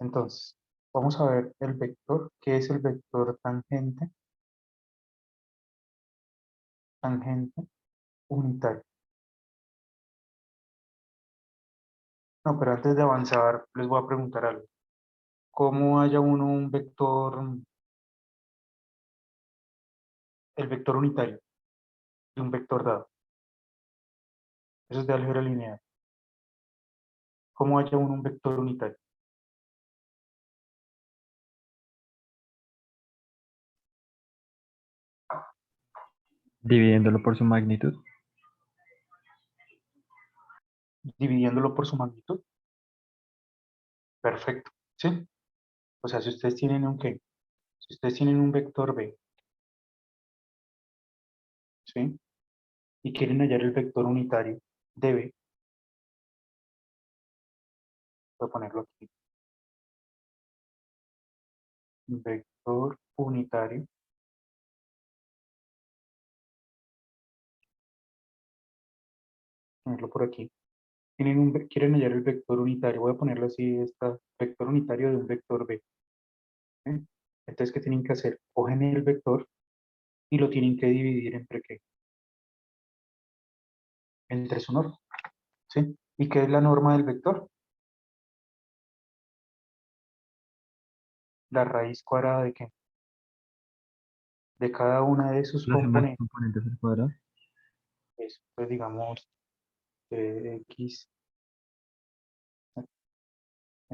Entonces, vamos a ver el vector. ¿Qué es el vector tangente? Tangente unitario. No, pero antes de avanzar, les voy a preguntar algo. ¿Cómo haya uno un vector, el vector unitario de un vector dado? Eso es de álgebra lineal. ¿Cómo haya uno un vector unitario? Dividiéndolo por su magnitud. Dividiéndolo por su magnitud. Perfecto. ¿Sí? O sea, si ustedes tienen un qué, si ustedes tienen un vector B, ¿sí? Y quieren hallar el vector unitario de B, voy a ponerlo aquí. Vector unitario, ponerlo por aquí. Quieren hallar el vector unitario, voy a ponerlo así, está, vector unitario de un vector B. ¿Sí? Entonces, ¿qué tienen que hacer? Cogen el vector y lo tienen que dividir entre qué? Entre su norma. ¿Sí? ¿Y qué es la norma del vector? La raíz cuadrada de qué? De cada una de sus La suma de sus componentes. componentes al cuadrado. Eso, pues digamos, x,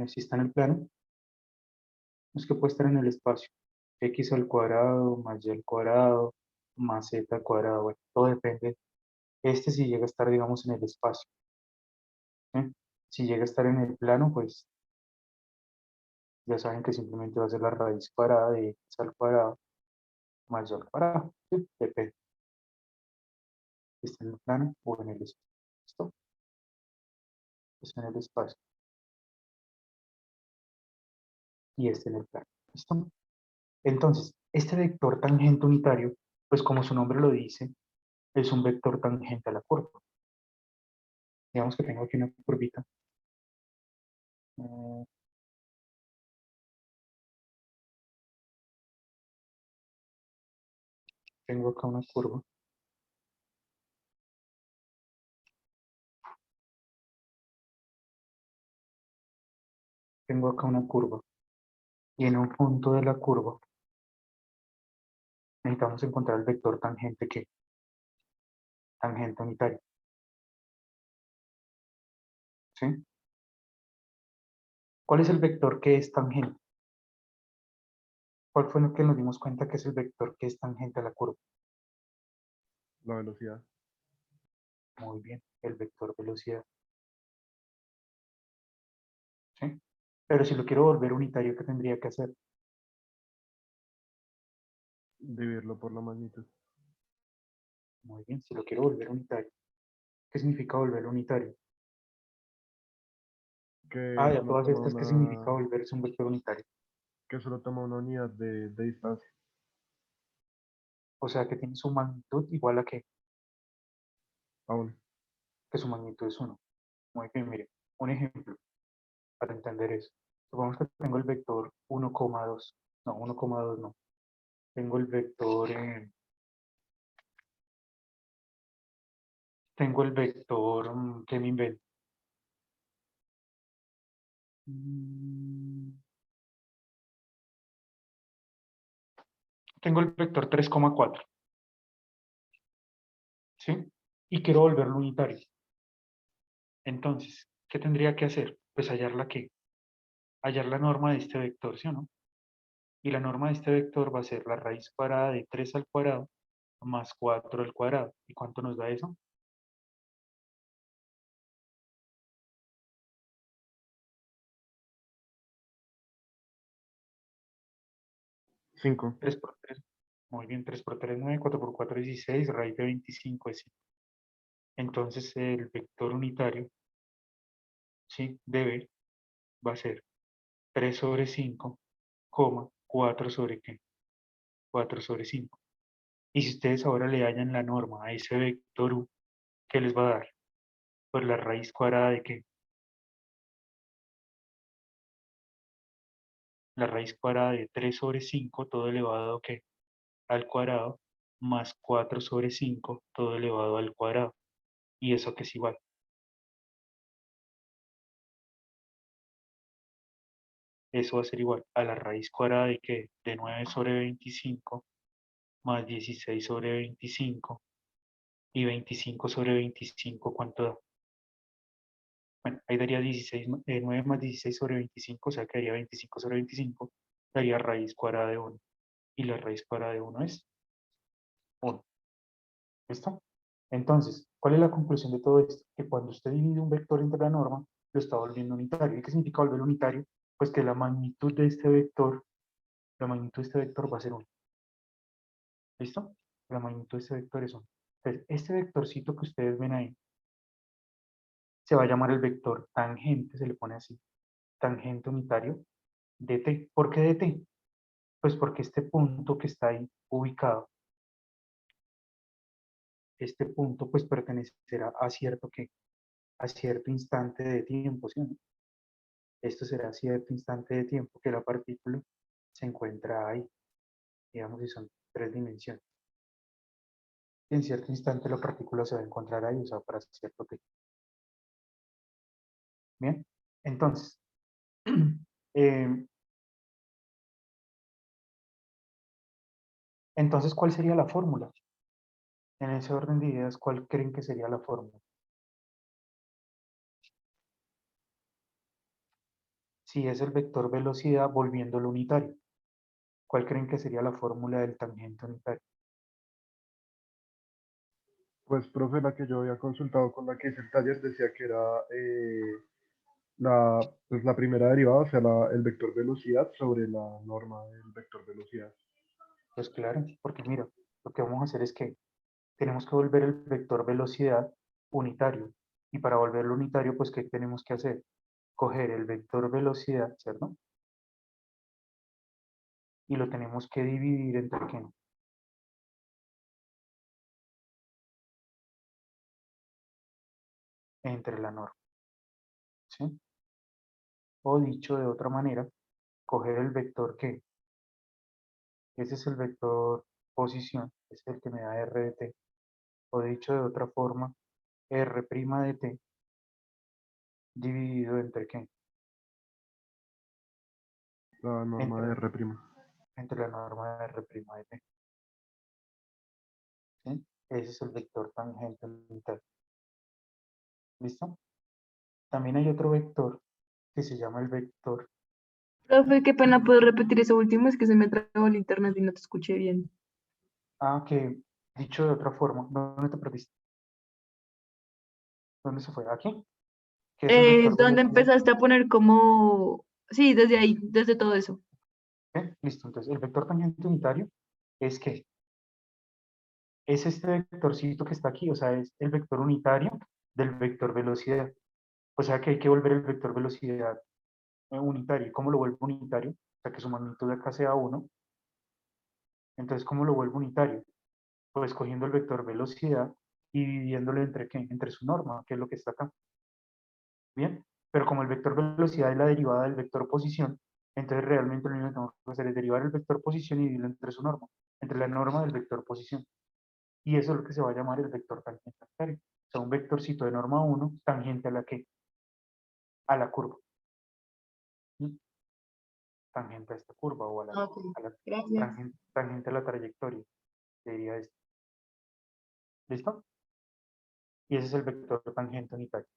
si está en el plano, es que puede estar en el espacio. X al cuadrado, más y al cuadrado, más z al cuadrado. Bueno, todo depende. Este si llega a estar, digamos, en el espacio. ¿Sí? Si llega a estar en el plano, pues ya saben que simplemente va a ser la raíz cuadrada de x al cuadrado más y al cuadrado. ¿Sí? Depende si está en el plano o en el espacio. ¿Listo? Está en el espacio y este en el plano. ¿Listo? Entonces, este vector tangente unitario, pues como su nombre lo dice, es un vector tangente a la curva. Digamos que tengo aquí una curvita. eh, Tengo acá una curva. Tengo acá una curva. Y en un punto de la curva necesitamos encontrar el vector tangente que tangente unitario. ¿Sí? ¿Cuál es el vector que es tangente? ¿Cuál fue lo que nos dimos cuenta que es el vector que es tangente a la curva? La velocidad. Muy bien, el vector velocidad. ¿Sí? Pero si lo quiero volver unitario, ¿qué tendría que hacer? Dividirlo por la magnitud. Muy bien, si lo quiero volver unitario. ¿Qué significa volverlo unitario? Ah, Que ya solo todas toma estas, ¿qué significa una, volverse un vector unitario? que solo toma una unidad de distancia. O sea, que tiene su magnitud igual a qué? Aún. Que su magnitud es 1. Muy bien, mire, un ejemplo para entender eso. Supongamos que tengo el vector 1,2. No, 1,2 no. Tengo el vector, ¿qué me invento? Mm, Tengo el vector 3,4, ¿sí? Y quiero volverlo unitario. Entonces, ¿qué tendría que hacer? Pues hallar la qué, hallar la norma de este vector, ¿sí o no? Y la norma de este vector va a ser la raíz cuadrada de 3 al cuadrado más 4 al cuadrado. ¿Y cuánto nos da eso? 5. 3 por 3. Muy bien, 3 por 3 9, 4 por 4 16, raíz de 25 es 5. Entonces, el vector unitario, ¿sí? De B va a ser 3 sobre 5, 4 sobre qué? 4 sobre 5. Y si ustedes ahora le hallan la norma a ese vector U, ¿qué les va a dar? Pues la raíz cuadrada de qué? la raíz cuadrada de 3 sobre 5, todo elevado ¿qué? Al cuadrado, más 4 sobre 5, todo elevado al cuadrado. ¿Y eso qué es igual? Eso va a ser igual a la raíz cuadrada de ¿qué? De 9 sobre 25 más 16 sobre 25 y 25 sobre 25, ¿cuánto da? Bueno, ahí daría 16, 9 más 16 sobre 25, o sea que daría 25 sobre 25, daría raíz cuadrada de 1. Y la raíz cuadrada de 1 es 1. ¿Listo? Entonces, ¿cuál es la conclusión de todo esto? Que cuando usted divide un vector entre la norma, lo está volviendo unitario. ¿Y qué significa volver unitario? Pues que la magnitud de este vector, la magnitud de este vector va a ser 1. ¿Listo? La magnitud de este vector es 1. Entonces, este vectorcito que ustedes ven ahí, se va a llamar el vector tangente, se le pone así, tangente unitario de t. ¿Por qué de t? Pues porque este punto que está ahí ubicado, este punto pues pertenecerá a cierto que, a cierto instante de tiempo, ¿sí? Esto será cierto instante de tiempo que la partícula se encuentra ahí, digamos si son 3 dimensiones. Y en cierto instante la partícula se va a encontrar ahí, o sea, para cierto tiempo. Bien, entonces, eh, entonces, ¿cuál sería la fórmula? En ese orden de ideas, ¿cuál creen que sería la fórmula? Si es el vector velocidad volviéndolo unitario, ¿cuál creen que sería la fórmula del tangente unitario? Pues, profe, la que yo había consultado con la que hice el taller decía que era pues, la primera derivada, o sea, el vector velocidad sobre la norma del vector velocidad. Pues claro, porque mira, lo que vamos a hacer es que tenemos que volver el vector velocidad unitario. Y para volverlo unitario, pues, ¿qué tenemos que hacer? Coger el vector velocidad, ¿cierto? Y lo tenemos que dividir entre ¿qué? Entre la norma, ¿sí? O dicho de otra manera, coger el vector ¿qué? Ese es el vector posición, es el que me da r de t. O dicho de otra forma, r' de t dividido entre ¿qué? La norma de Entre, R'. entre la norma de r' de t, ¿sí? Ese es el vector tangente unitario. ¿Listo? También hay otro vector que se llama el vector. Profe, qué pena, ¿puedo repetir eso último? Es que se me trabó el internet y no te escuché bien. Que dicho de otra forma, ¿dónde te perdiste? ¿Dónde se fue? Aquí, que es el vector ¿Dónde velocidad. empezaste a poner como... Sí, desde ahí, desde todo eso. ¿Ok? Listo, entonces el vector tangente unitario es que es este vectorcito que está aquí, o sea, es el vector unitario del vector velocidad. O sea que hay que volver el vector velocidad unitario. ¿Cómo lo vuelvo unitario? O sea, que su magnitud de acá sea 1. Entonces, ¿cómo lo vuelvo unitario? Pues cogiendo el vector velocidad y dividiéndolo entre ¿qué? Entre su norma, que es lo que está acá. Bien, pero como el vector velocidad es la derivada del vector posición, entonces realmente lo único que tenemos que hacer es derivar el vector posición y dividirlo entre su norma, entre la norma del vector posición. Y eso es lo que se va a llamar el vector tangente unitario. O sea, un vectorcito de norma 1 tangente a la que, a la curva. ¿Sí? Tangente a esta curva o Ok, a la gracias. tangente a la trayectoria, sería esto. ¿Listo? Y ese es el vector tangente unitario.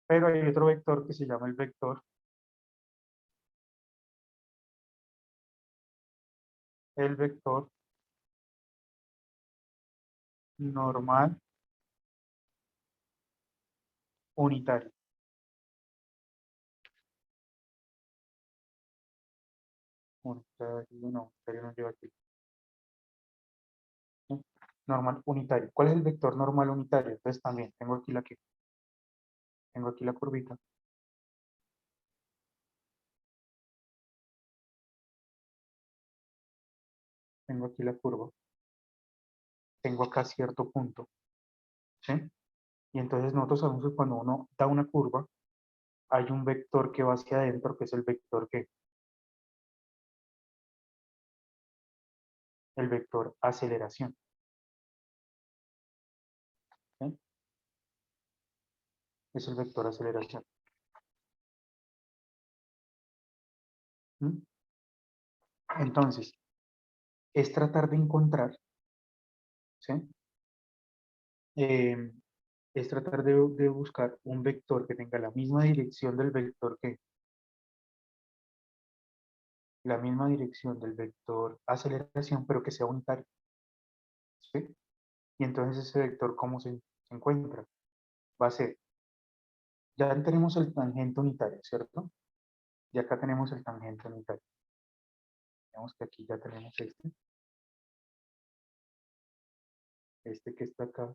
Pero hay otro vector que se llama el vector normal unitario. Unitario, no, unitario no lleva aquí. ¿Sí? Normal unitario. ¿Cuál es el vector normal unitario? Entonces también tengo aquí la curvita. Tengo aquí la curva. Tengo acá cierto punto. ¿Sí? Y entonces nosotros sabemos que cuando uno da una curva, hay un vector que va hacia adentro, que es el vector que el vector aceleración. ¿Sí? Es el vector aceleración. ¿Mm? Entonces, es tratar de encontrar, ¿sí? Eh, es tratar de buscar un vector que tenga la misma dirección del vector que, la misma dirección del vector aceleración, pero que sea unitario, ¿sí? Y entonces ese vector, ¿cómo se encuentra? Va a ser, ya tenemos el tangente unitario, ¿cierto? Y acá tenemos el tangente unitario. Vemos que aquí ya tenemos este que está acá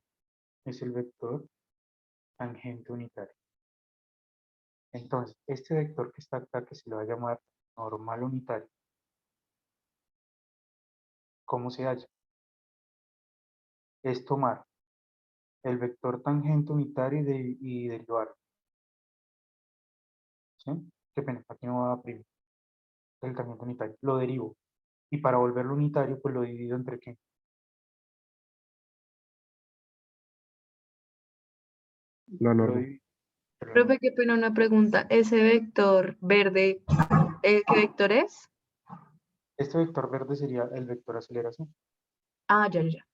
es el vector tangente unitario. Entonces, este vector que está acá, que se le va a llamar normal unitario, ¿cómo se halla? Es tomar el vector tangente unitario y derivar, ¿sí? Qué pena, aquí no va a primero, el tangente unitario, lo derivo. Y para volverlo unitario, pues lo divido entre ¿qué? La Lo norma. divido entre la Profe, norma. qué pena una pregunta. ¿Ese vector verde, qué vector es? Este vector verde sería el vector aceleración, Ah, ya, ya, ya.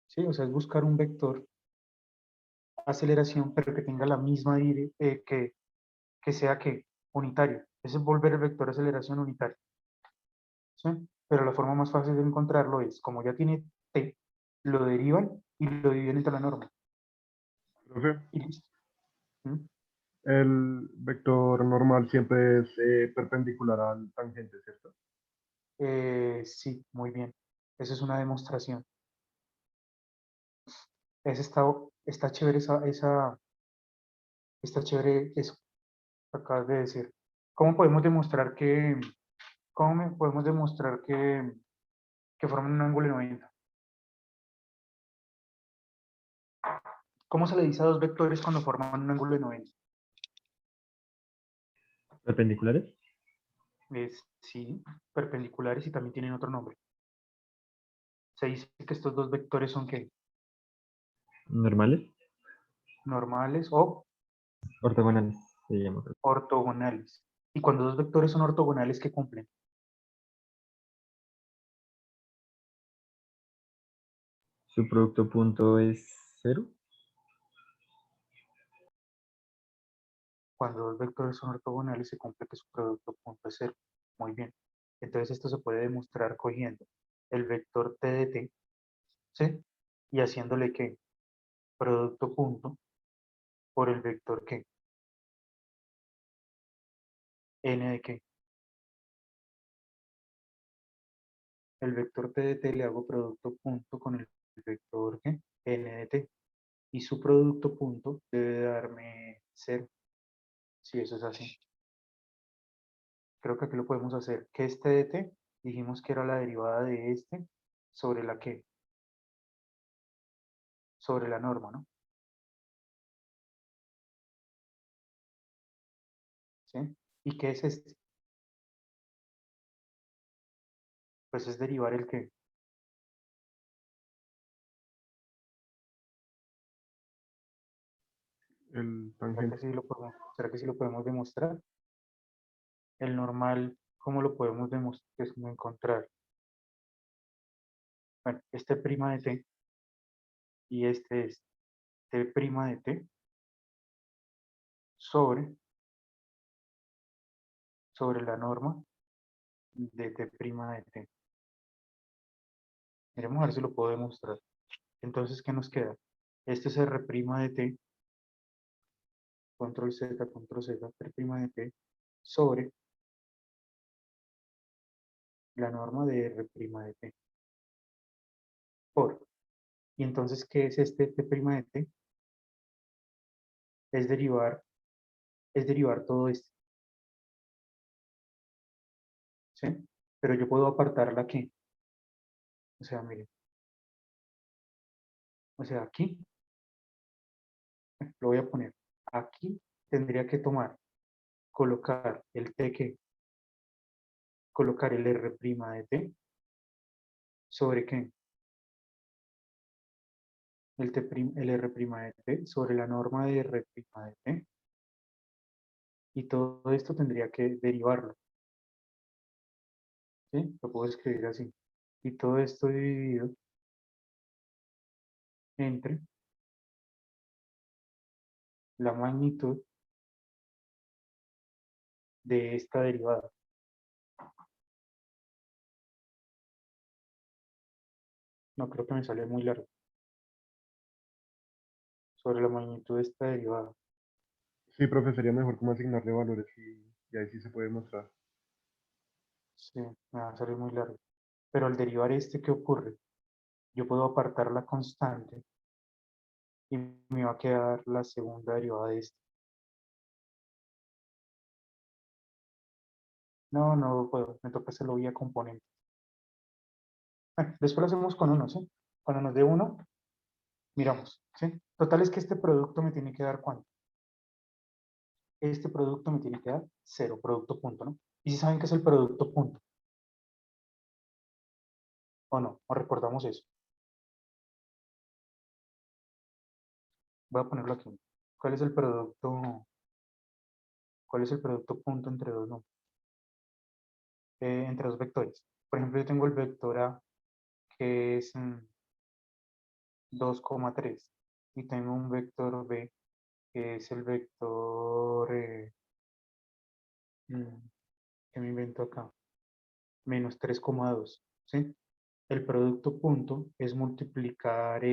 ¿sí? O sea, es buscar un vector aceleración, pero que tenga la misma que sea que unitario. Ese es volver el vector aceleración unitario, ¿sí? Pero la forma más fácil de encontrarlo es, como ya tiene t, lo derivan y lo dividen entre la norma. Profe, Y listo. ¿Mm? el vector normal siempre es perpendicular al tangente, ¿cierto? Sí, muy bien. Esa es una demostración. Está chévere está chévere eso que acabas de decir. ¿Cómo podemos demostrar podemos demostrar que forman un ángulo de 90? ¿Cómo se le dice a dos vectores cuando forman un ángulo de 90? ¿Perpendiculares? Sí, perpendiculares y también tienen otro nombre. Se dice que estos dos vectores son ¿qué? ¿Normales? Normales o Ortogonales, se llama. ortogonales. Y cuando dos vectores son ortogonales, ¿qué cumplen? ¿Su producto punto es cero? Cuando dos vectores son ortogonales, se cumple que su producto punto es cero. Muy bien. Entonces esto se puede demostrar cogiendo el vector t de t, ¿sí? Y haciéndole ¿qué? Producto punto por el vector ¿qué? N de ¿qué? El vector t de t le hago producto punto con el vector ¿qué? N de t. Y su producto punto debe darme cero, si eso es así. Creo que aquí lo podemos hacer. Que este de t, dijimos que era la derivada de este sobre la que, sobre la norma, ¿no? ¿Sí? ¿Y qué es este? Pues es derivar el que. El ¿Será que tangente. sí lo podemos, será que sí lo podemos demostrar? El normal, ¿cómo lo podemos encontrar? Bueno, este prima de t y este es t prima de t sobre la norma de t prima de t. Miremos a ver si lo puedo demostrar. Entonces, ¿qué nos queda? Este es r prima de t, control z, r prima de t, sobre la norma de r prima de t. Por. Y entonces, ¿qué es este t prima de t? Es derivar todo esto, ¿sí? Pero yo puedo apartarla aquí. O sea, miren, o sea, aquí, lo voy a poner. Aquí tendría que colocar el t que colocar el R' de t sobre qué? El R' de t sobre la norma de R' de t. Y todo esto tendría que derivarlo. ¿Sí? Lo puedo escribir así. Y todo esto dividido entre la magnitud de esta derivada. No creo que me sale muy largo. Sobre la magnitud de esta derivada. Sí, profe, sería mejor como asignarle valores y ahí sí se puede mostrar. Sí, me va a salir muy largo. Pero al derivar este, ¿qué ocurre? Yo puedo apartar la constante y me va a quedar la segunda derivada de este. No, no puedo. Me toca hacerlo vía componente. Bueno, después lo hacemos con uno, ¿sí? Cuando nos dé uno, miramos, ¿sí? Total es que este producto me tiene que dar ¿cuánto? Este producto me tiene que dar 0, producto punto, ¿no? ¿Y si saben qué es el producto punto? ¿O no? ¿O recordamos eso? Voy a ponerlo aquí. ¿Cuál es el producto? ¿Cuál es el producto punto entre dos números? Entre dos vectores. Por ejemplo, yo tengo el vector A, que es 2,3. Y tengo un vector B, que es el vector que me invento acá, menos 3,2. ¿Sí? El producto punto es multiplicar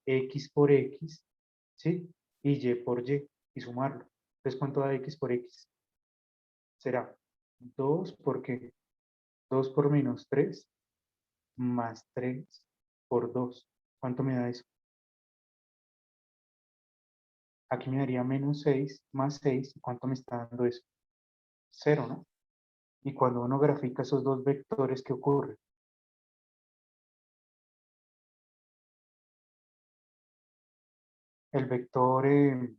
x por x, ¿sí? Y y por y, y sumarlo. Entonces, ¿cuánto da x por x? Será 2 por qué? 2 por menos 3 más 3 por 2. ¿Cuánto me da eso? Aquí me daría menos 6 más 6. ¿Cuánto me está dando eso? 0, ¿no? Y cuando uno grafica esos dos vectores, ¿qué ocurre? El vector, el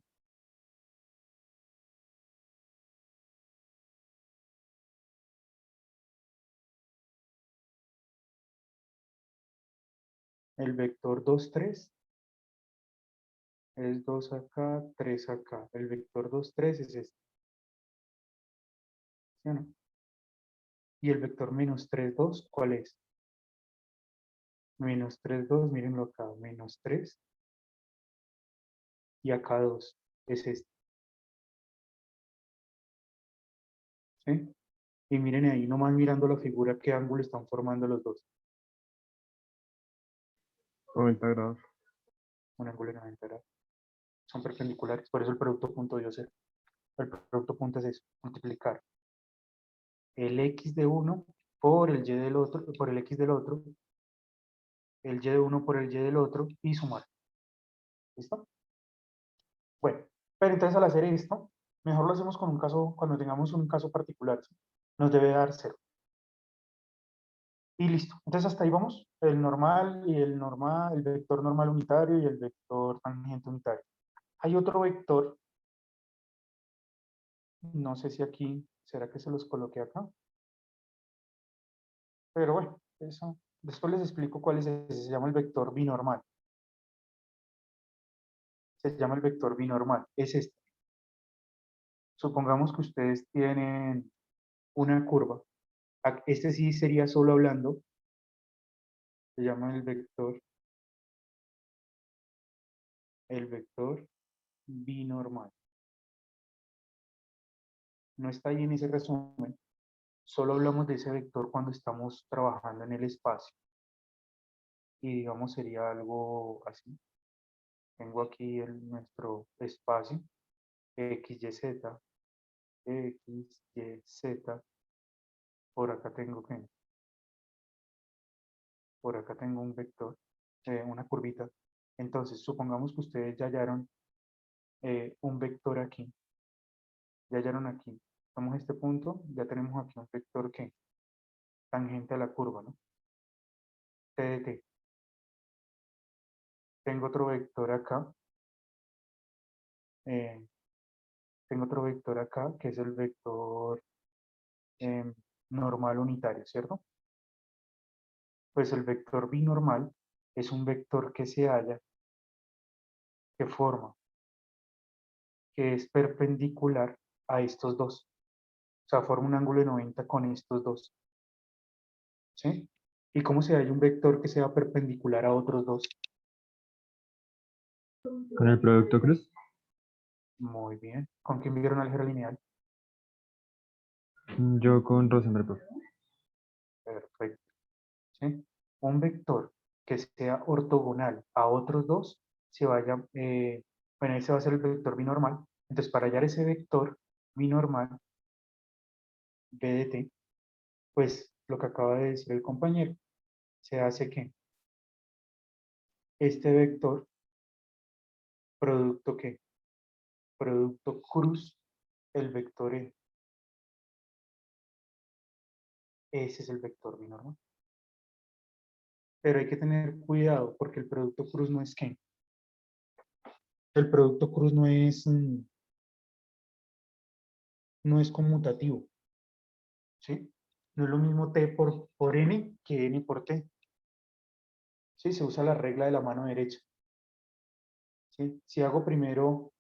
vector 2, 3 es 2 acá, 3 acá. El vector 2, 3 es este, ¿sí o no? Y el vector menos 3, 2, ¿cuál es? Menos 3, 2, mírenlo acá, menos 3 y acá 2 es este, ¿sí? Y miren ahí, nomás mirando la figura, qué ángulo están formando los dos. 90 grados. Un ángulo de 90 grados. Son perpendiculares, por eso el producto punto dio 0. El producto punto es eso, multiplicar el x de uno por el y del otro, por el x del otro, el y de uno por el y del otro y sumar. ¿Listo? Bueno, pero entonces al hacer esto, mejor lo hacemos con un caso, cuando tengamos un caso particular, ¿sí? Nos debe dar 0. Y listo. Entonces hasta ahí vamos. El normal y el normal, el vector normal unitario y el vector tangente unitario. Hay otro vector, no sé si aquí, ¿será que se los coloqué acá? Pero bueno, eso. Después les explico cuál es ese. Se llama el vector binormal. Se llama el vector binormal. Es este. Supongamos que ustedes tienen una curva. Este sí sería solo hablando. Se llama el vector binormal. No está ahí en ese resumen. Solo hablamos de ese vector cuando estamos trabajando en el espacio. Y digamos sería algo así. Tengo aquí nuestro espacio, x, y, z, x, y, z. Por acá tengo que, por acá tengo un vector, una curvita. Entonces, supongamos que ustedes ya hallaron un vector aquí. Ya hallaron aquí. Tomamos este punto, ya tenemos aquí un vector que tangente a la curva, ¿no? T de t. Tengo otro vector acá. eh, Tengo otro vector acá, que es el vector normal unitario, ¿cierto? Pues el vector binormal es un vector que se halla, que forma, que es perpendicular a estos dos. O sea, forma un ángulo de 90 con estos dos. ¿Sí? ¿Y cómo se halla un vector que sea perpendicular a otros dos? Con el producto cruz. Muy bien. ¿Con quién vieron álgebra lineal? Yo con Rosenberg, profe. Perfecto. ¿Sí? Un vector que sea ortogonal a otros dos, se vaya, bueno, ese va a ser el vector binormal. Entonces, para hallar ese vector binormal, b de t, pues lo que acaba de decir el compañero, se hace que este vector, producto que, producto cruz, el vector e, ese es el vector binormal. Pero hay que tener cuidado porque el producto cruz no es qué. El producto cruz no es conmutativo, ¿sí? No es lo mismo t por n que n por t. ¿Sí? Se usa la regla de la mano derecha. ¿Sí? Si hago primero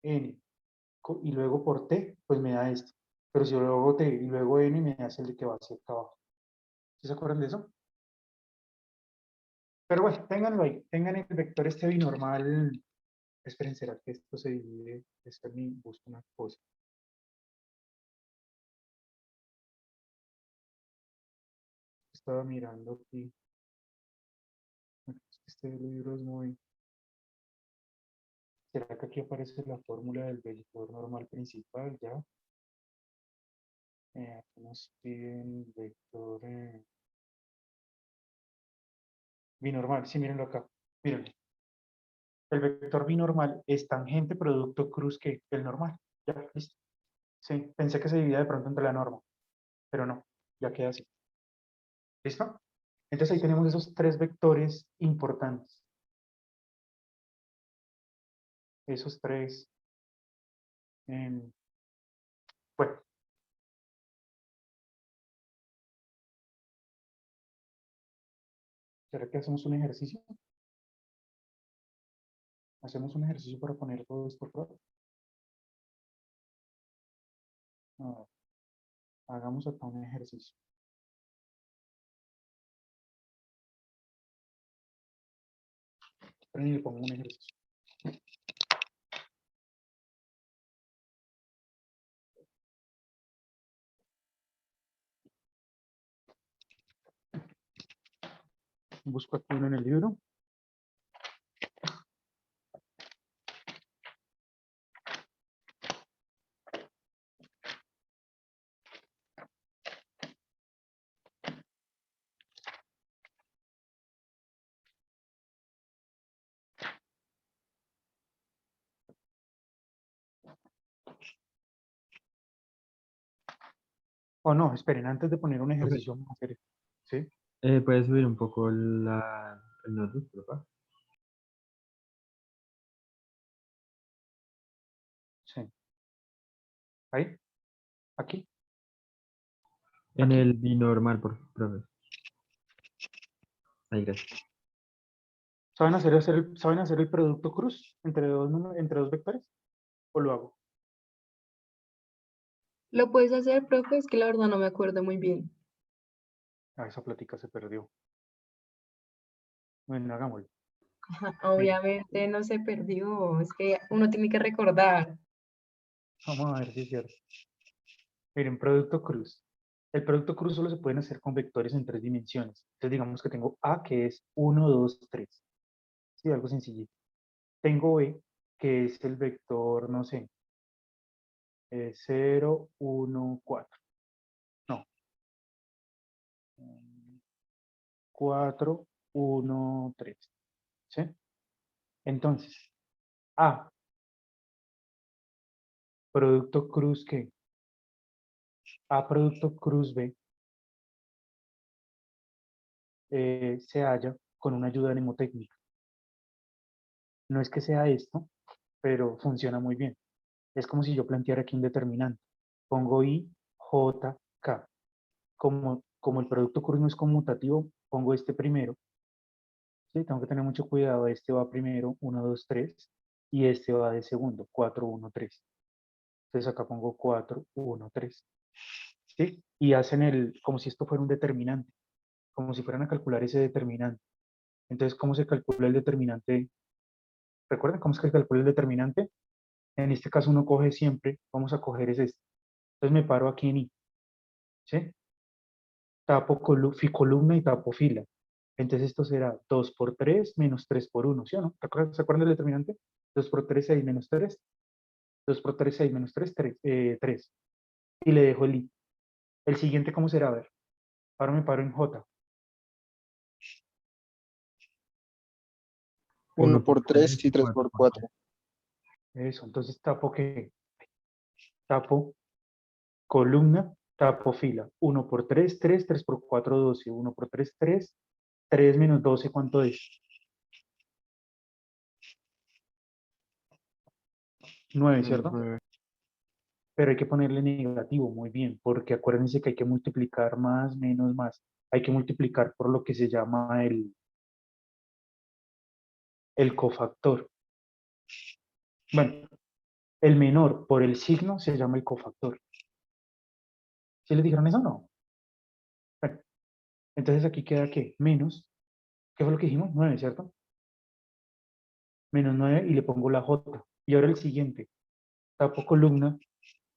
n y luego por t, pues me da esto. Pero si luego hago t y luego n, me da el de que va hacia acá abajo. ¿Sí se acuerdan de eso? Pero bueno, ténganlo ahí. Tengan el vector este binormal. Esperen, ¿será que esto se divide? Esperen, busco una cosa. Estaba mirando aquí. Este libro es muy... ¿Será que aquí aparece la fórmula del vector normal principal ya? Aquí nos piden vector binormal. Sí, mírenlo acá. Mírenlo. El vector binormal es tangente producto cruz que el normal. Ya, listo. Sí, pensé que se dividía de pronto entre la norma, pero no, ya queda así. ¿Listo? Entonces ahí tenemos esos tres vectores importantes. Esos tres. Bueno, ¿será que hacemos un ejercicio? ¿Hacemos un ejercicio para poner todo esto a prueba? No, hagamos acá un ejercicio. Esperen y le pongo un ejercicio. Busco aquí uno en el libro. O no, esperen, antes de poner un Profe, ejercicio, vamos a hacer esto. ¿Sí? ¿puedes subir un poco el notebook, profe? Sí. Ahí, aquí, En aquí. el binormal, profe. Ahí, gracias. ¿Saben hacer el producto cruz entre dos vectores? ¿O lo hago? Lo puedes hacer, profe, es que la verdad no me acuerdo muy bien. Ah, esa plática se perdió. Bueno, hagámoslo. Miren, Obviamente no se perdió, es que uno tiene que recordar. vamos a ver si es cierto. Miren, producto cruz. El producto cruz solo se pueden hacer con vectores en tres dimensiones. Entonces digamos que tengo A, que es 1, 2, 3. Sí, algo sencillito. Tengo B, que es el vector, no sé, 0, 1, 4. No, 4, 1, 3. ¿Sí? Entonces, A, producto cruz ¿qué? A producto cruz B se halla con una ayuda mnemotécnica. No es que sea esto, pero funciona muy bien. Es como si yo planteara aquí un determinante. pongo I, J, K. Como el producto cruz no es conmutativo, pongo este primero. ¿Sí? Tengo que tener mucho cuidado. Este va primero, 1, 2, 3. Y este va de segundo, 4, 1, 3. Entonces acá pongo 4, 1, 3. ¿Sí? Y hacen como si esto fuera un determinante. Como si fueran a calcular ese determinante. Entonces, ¿cómo se calcula el determinante? ¿Recuerdan cómo es que se calcula el determinante? En este caso uno coge siempre, vamos a coger es este. Entonces me paro aquí en I. ¿Sí? Tapo columna y tapo fila. Entonces esto será 2 por 3 menos 3 por 1, ¿sí o no? ¿Se acuerdan del determinante? 2 por 3, 6 menos 3. 2 por 3, 6 menos 3, 3. Y le dejo el I. El siguiente, ¿cómo será? A ver. Ahora me paro en J. 1 1 por por 3 3 y y 3 4 por por 4. Eso. Entonces tapo ¿qué? Tapo columna, tapo fila. 1 por 3, 3. 3 por 4, 12. 1 por 3, 3. 3 menos 12, ¿cuánto es? 9, ¿cierto? 9. Pero hay que ponerle negativo, muy bien, porque acuérdense que hay que multiplicar más, menos, más. Hay que multiplicar por lo que se llama el cofactor. Bueno, el menor por el signo se llama el cofactor. ¿Sí les dijeron eso o no? Bueno, entonces aquí queda ¿qué? Menos, ¿qué fue lo que dijimos? 9, ¿cierto? Menos 9 y le pongo la J. Y ahora el siguiente, tapo columna,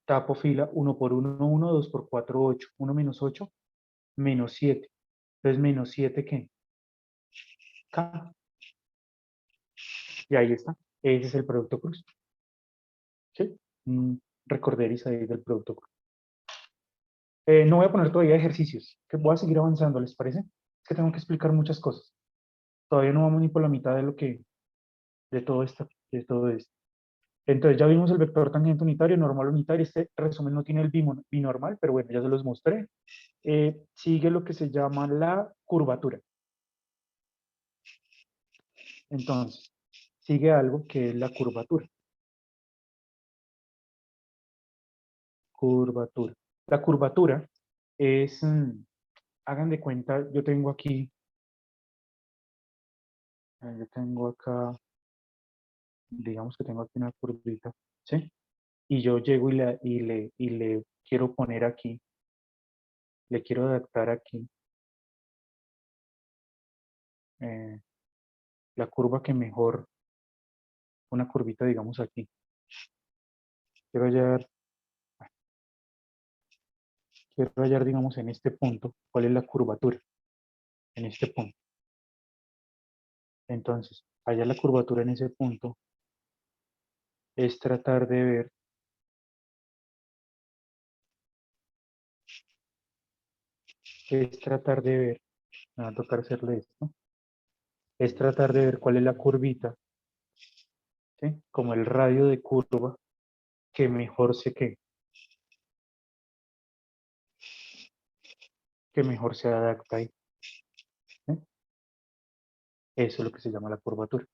tapo fila, 1 por 1, 1, 2 por 4, 8. 1 menos 8, menos 7. Entonces, menos 7, ¿qué? K. Y ahí está. Ese es el producto cruz. ¿Sí? Recorderis ahí del producto cruz. No voy a poner todavía ejercicios, que voy a seguir avanzando, ¿les parece? Es que tengo que explicar muchas cosas. Todavía no vamos ni por la mitad de todo esto, de todo esto. Entonces ya vimos el vector tangente unitario, normal unitario. Este resumen no tiene el binormal, pero bueno, ya se los mostré. Sigue lo que se llama la curvatura. Entonces, sigue algo que es la curvatura. Curvatura. La curvatura es, hagan de cuenta, yo tengo acá, digamos que tengo aquí una curvita, ¿sí? Y yo llego y le quiero poner aquí, le quiero adaptar aquí eh, la curva que mejor, una curvita, digamos aquí. Quiero hallar, digamos, en este punto, cuál es la curvatura, en este punto. Entonces, hallar la curvatura en ese punto es tratar de ver, me va a tocar hacerle esto, es tratar de ver cuál es la curvita, ¿sí? Como el radio de curva que mejor que mejor se adapta ahí. ¿Sí? Eso es lo que se llama la curvatura.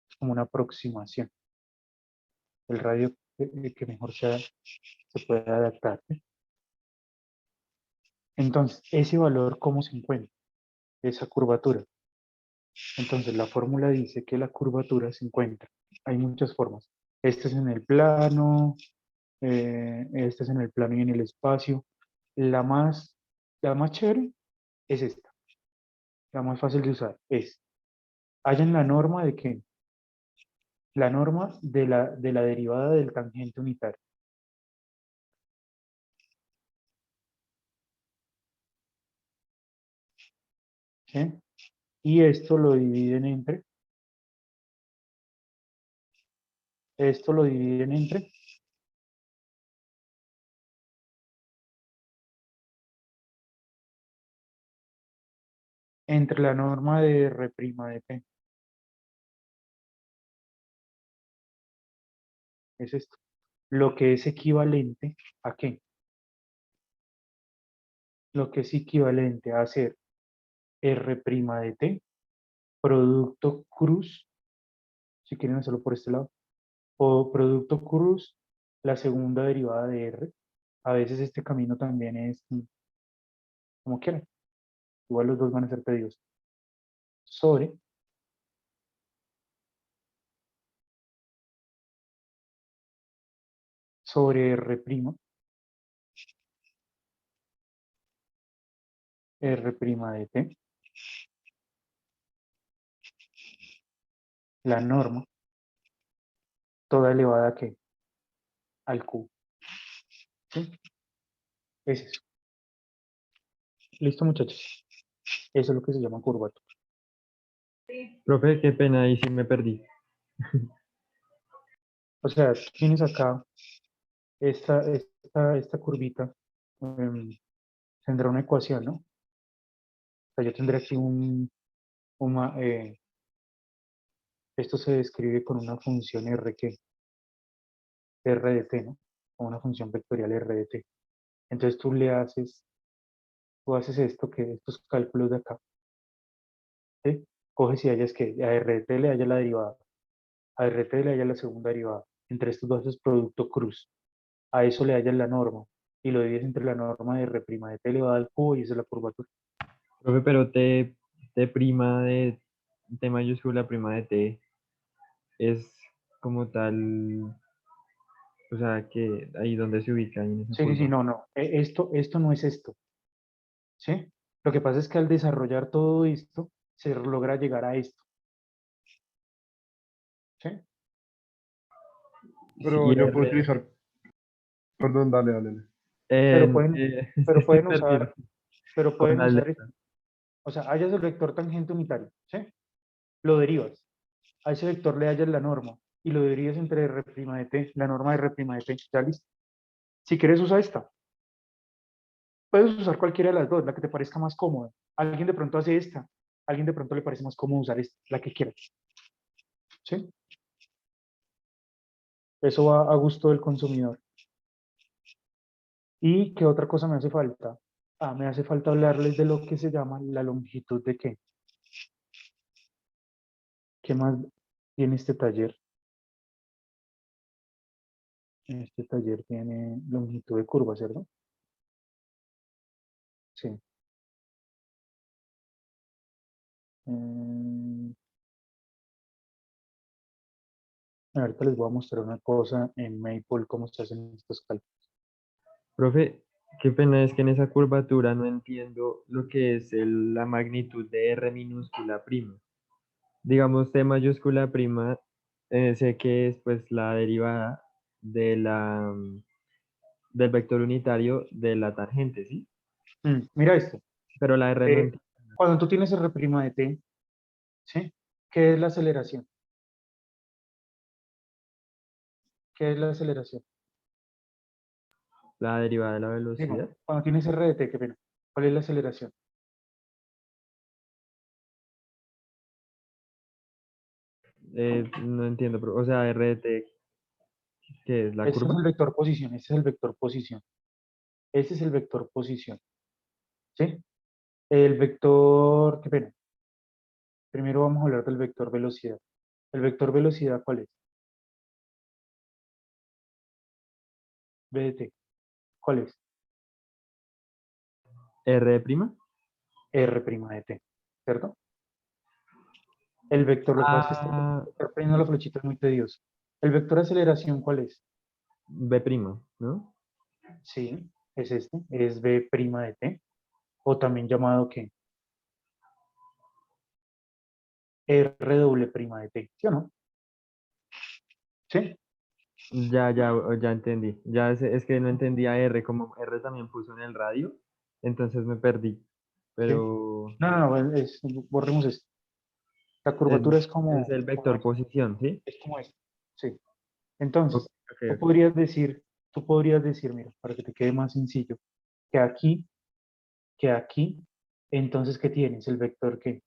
Es como una aproximación. El radio que mejor se puede adaptar. ¿Sí? Entonces, ese valor, ¿cómo se encuentra? Esa curvatura. Entonces, la fórmula dice que la curvatura se encuentra. Hay muchas formas. Este es en el plano, este es en el plano y en el espacio. La más, la más chévere es esta. La más fácil de usar es, hallan la norma de que la norma de la derivada del tangente unitario. ¿Sí? Y esto lo dividen entre la norma de R' de T. Es esto. Lo que es equivalente a ¿qué? Lo que es equivalente a hacer R' de T, producto cruz, si quieren hacerlo por este lado, o producto cruz, la segunda derivada de R, A veces este camino también es como quieran. Igual los dos van a ser pedidos. Sobre R', R' de t, la norma, toda elevada a ¿qué? Al cubo. ¿Sí? Es eso. Listo, muchachos. Eso es lo que se llama curvatura. Profe, qué pena, ahí sí me perdí. O sea, tienes acá esta curvita, tendrá una ecuación, ¿no? O sea, yo tendré aquí esto se describe con una función R que R de t, ¿no? O una función vectorial R de t. Entonces tú haces esto, que estos cálculos de acá, ¿sí? Coges y hallas que a R de t le hallas la derivada, a R de t le hallas la segunda derivada. Entre estos dos es producto cruz. A eso le hallas la norma y lo divides entre la norma de R' de t elevada al cubo y esa es la curvatura. Profe, pero T prima de T mayúscula prima de T es como tal, o sea, que ahí donde se ubica ahí en esa Sí, sí, sí, curva. no. Esto no es esto, ¿sí? Lo que pasa es que al desarrollar todo esto, se logra llegar a esto, ¿sí? Sí, Pero y yo puedo R, utilizar, perdón, dale, dale. Dale. Pero pueden, es que pero estoy pueden perdido usar, pero con pueden las usar, letras. o sea, hallas el vector tangente unitario, ¿sí? Lo derivas. A ese vector le hallas la norma y lo derivas entre R' de t, la norma de R' de t, ya listo. Si quieres usa esta. Puedes usar cualquiera de las dos, la que te parezca más cómoda. Alguien de pronto hace esta, alguien de pronto le parece más cómodo usar esta, la que quieras, ¿sí? Eso va a gusto del consumidor. ¿Y qué otra cosa me hace falta? Me hace falta hablarles de lo que se llama la longitud de qué. ¿Qué más tiene este taller? Este taller tiene longitud de curva, ¿cierto? Sí. Mm, Ahorita les voy a mostrar una cosa en Maple, cómo se hacen estos cálculos. Profe, qué pena es que en esa curvatura no entiendo lo que es la magnitud de R minúscula prima. Digamos, T mayúscula prima, sé que es pues la derivada de del vector unitario de la tangente, ¿sí? Mira esto. Pero la R no Eh, entiendo. Cuando tú tienes R' de t, ¿sí? ¿Qué es la aceleración? ¿Qué es la aceleración? La derivada de la Digo, velocidad. cuando tienes R de t, qué pena. ¿Cuál es la aceleración? No entiendo, o sea, R de T, ¿qué es la Este es curva? el vector posición, este es el vector posición. Este es el vector posición, ¿sí? El vector, qué pena. Primero vamos a hablar del vector velocidad. ¿El vector velocidad cuál es? V de t. ¿Cuál es? R de prima. R' de t, ¿cierto? El vector, lo que pasa es que Ah, estar poniendo la flechita es muy tedioso. ¿El vector aceleración cuál es? B prima, ¿no? Sí, es este, es V' de t, o también llamado ¿qué? R doble prima de t, ¿sí o no? ¿Sí? Ya entendí. Ya es que no entendía R, como R también puso en el radio, entonces me perdí. ¿Sí? Pero No, borremos esto. La es, curvatura es es el como vector esto, posición, ¿sí? es como esto, sí. Ok, Entonces, ok, tú ok. podrías decir, tú podrías decir, mira, para que te quede más sencillo, que aquí, que aquí, entonces, ¿qué tienes? El vector que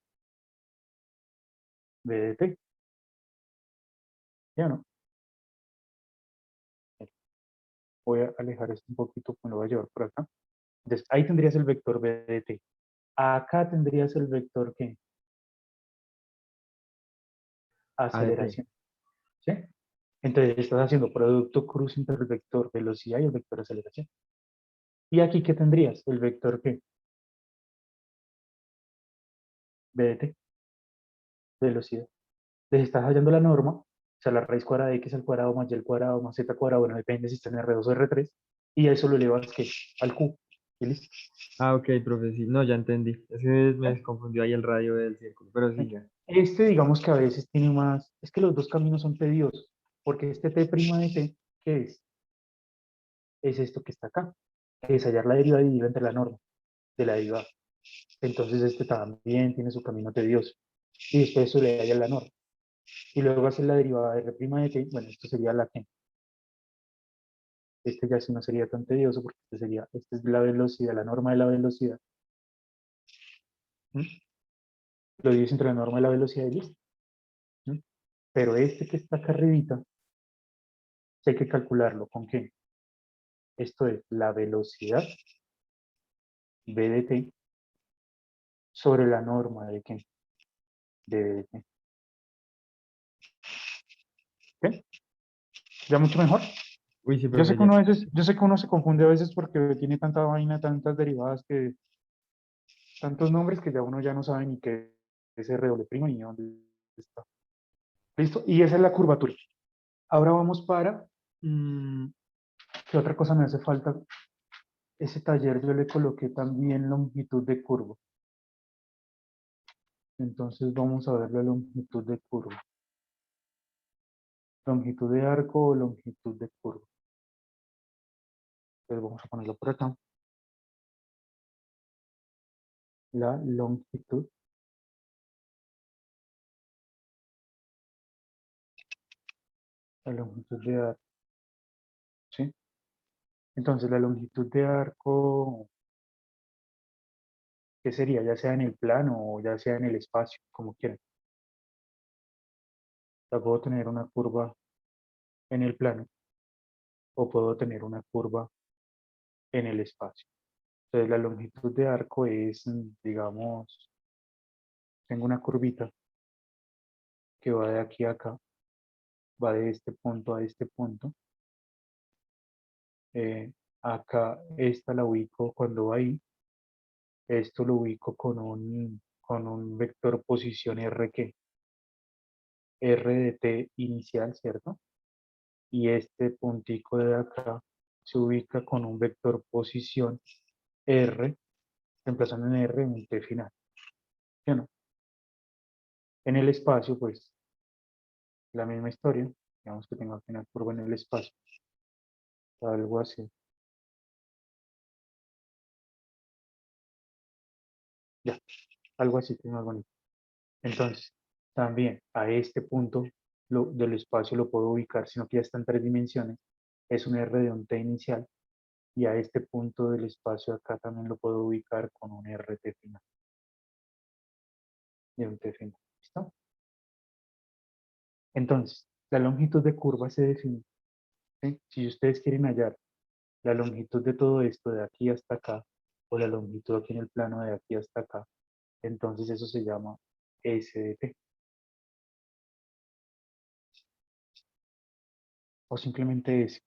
V de t, ¿ya no? Voy a alejar esto un poquito, me lo voy a llevar por acá. Entonces, ahí tendrías el vector V de t. Acá tendrías el vector que ADT. aceleración, ¿sí? Entonces, estás haciendo producto cruz entre el vector velocidad y el vector aceleración. ¿Y aquí qué tendrías? El vector ¿qué? B de t, velocidad. Entonces estás hallando la norma, o sea, la raíz cuadrada de x al cuadrado más y al cuadrado más z cuadrado, bueno, depende si está en R2 o R3, y a eso lo elevas ¿qué? Al q. ¿Y listo? Ah, ok, profe, sí. No, ya entendí. Es que me confundió ahí el radio del círculo, pero sí, ya. Este, digamos que a veces tiene más, es que los dos caminos son tediosos, porque este t' de t, ¿qué es? Es esto que está acá, que es hallar la derivada y dividirla entre la norma de la derivada. Entonces este también tiene su camino tedioso. Y después eso le halla la norma. Y luego hacer la derivada de r' de t, bueno, esto sería la que. Este ya sí no sería tan tedioso porque este sería, esta es la velocidad, la norma de la velocidad. ¿Mm? Lo divides entre la norma de la velocidad y listo. ¿Mm? Pero este que está acá arribita, hay que calcularlo. ¿Con qué? Esto es la velocidad v de t sobre la norma de qué? De v de t. ¿Ok? ¿Ya mucho mejor? Uy, sí, Yo sé profe, que ya. uno a veces, yo sé que uno se confunde a veces porque tiene tanta vaina, tantas derivadas que, tantos nombres que ya uno ya no sabe ni qué es R doble prima ni dónde está. ¿Listo? Y esa es la curvatura. Ahora vamos para, ¿qué otra cosa me hace falta? Ese taller yo le coloqué también longitud de curva. Entonces vamos a ver la longitud de curva. Longitud de arco o longitud de curva. Entonces vamos a ponerlo por acá. La longitud. La longitud de arco. ¿Sí? Entonces la longitud de arco, ¿qué sería? Ya sea en el plano o ya sea en el espacio, como quieran. Ya puedo tener una curva en el plano o puedo tener una curva en el espacio. Entonces la longitud de arco es, digamos, tengo una curvita que va de aquí a acá, va de este punto a este punto. Eh, Acá esta la ubico cuando va ahí, esto lo ubico con un vector posición R que R de t inicial, ¿cierto? Y este puntico de acá se ubica con un vector posición R, reemplazando en R un t final. ¿Sí o no? En el espacio, pues, la misma historia. Digamos que tengo aquí una curva en el espacio. Algo así. Ya, algo así que es más bonito. Entonces, también a este punto del espacio lo puedo ubicar, sino que ya está en 3 dimensiones. Es un R de un t inicial. Y a este punto del espacio acá también lo puedo ubicar con un RT final. De un t final. ¿Listo? Entonces, la longitud de curva se define. ¿Sí? Si ustedes quieren hallar la longitud de todo esto de aquí hasta acá, o la longitud aquí en el plano de aquí hasta acá, entonces eso se llama S de t, o simplemente S.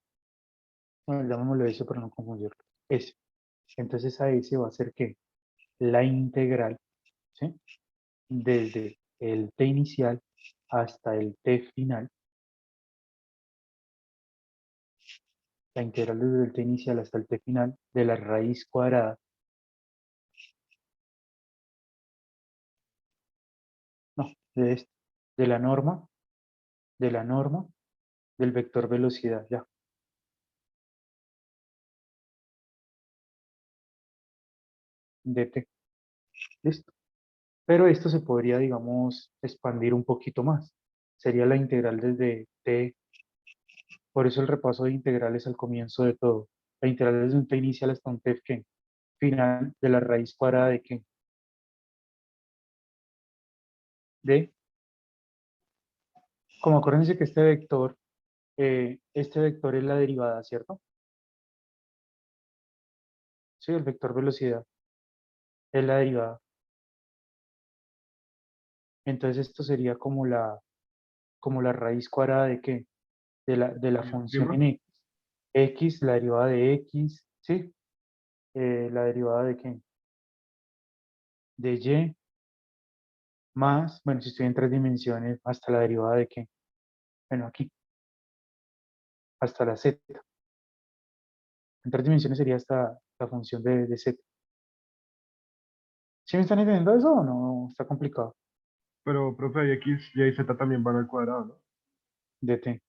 Bueno, llamémoslo S para no confundirlo. S. Entonces a S va a ser que la integral, ¿sí? Desde el t inicial hasta el t final, la integral desde el t inicial hasta el t final de la raíz cuadrada, no, de, de la norma, de la norma del vector velocidad, ya, de t, listo. Pero esto se podría, digamos, expandir un poquito más. Sería la integral desde t, por eso el repaso de integrales al comienzo de todo. La integral desde un t inicial hasta un t que final de la raíz cuadrada de qué? De, como acuérdense que este vector es la derivada, ¿cierto? Sí, el vector velocidad es la derivada. Entonces esto sería como la raíz cuadrada de qué? De la ¿Y la función prima? en x. X, la derivada de x, ¿sí? ¿La derivada de qué? De y más, bueno, si estoy en 3 dimensiones, hasta la derivada de qué? Bueno, aquí, hasta la z. En 3 dimensiones sería hasta la función de z. ¿Sí me están entendiendo eso o no? Está complicado. Pero, profe, y X, Y y Z también van al cuadrado, ¿no? De t.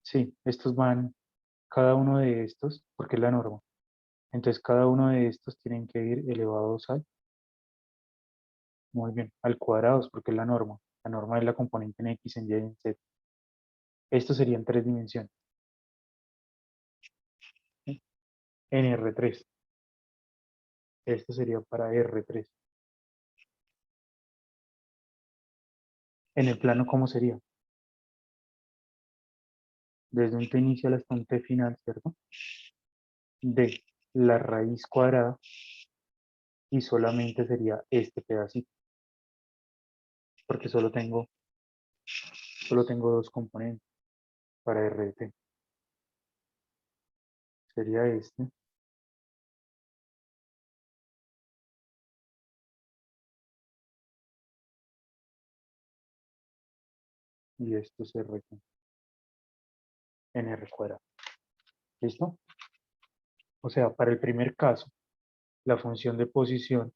Sí, estos van, cada uno de estos, porque es la norma. Entonces, cada uno de estos tienen que ir elevados al, muy bien, al cuadrado, porque es la norma. La norma es la componente en x, en y, en z. Esto sería en 3 dimensiones. ¿Sí? En R3. Esto sería para R3. En el plano, ¿cómo sería? Desde un t inicial hasta un t final, ¿cierto? De la raíz cuadrada y solamente sería este pedacito, porque solo tengo dos componentes para R de t. Sería este y esto es RT en R cuadrado. ¿Listo? O sea, para el primer caso, la función de posición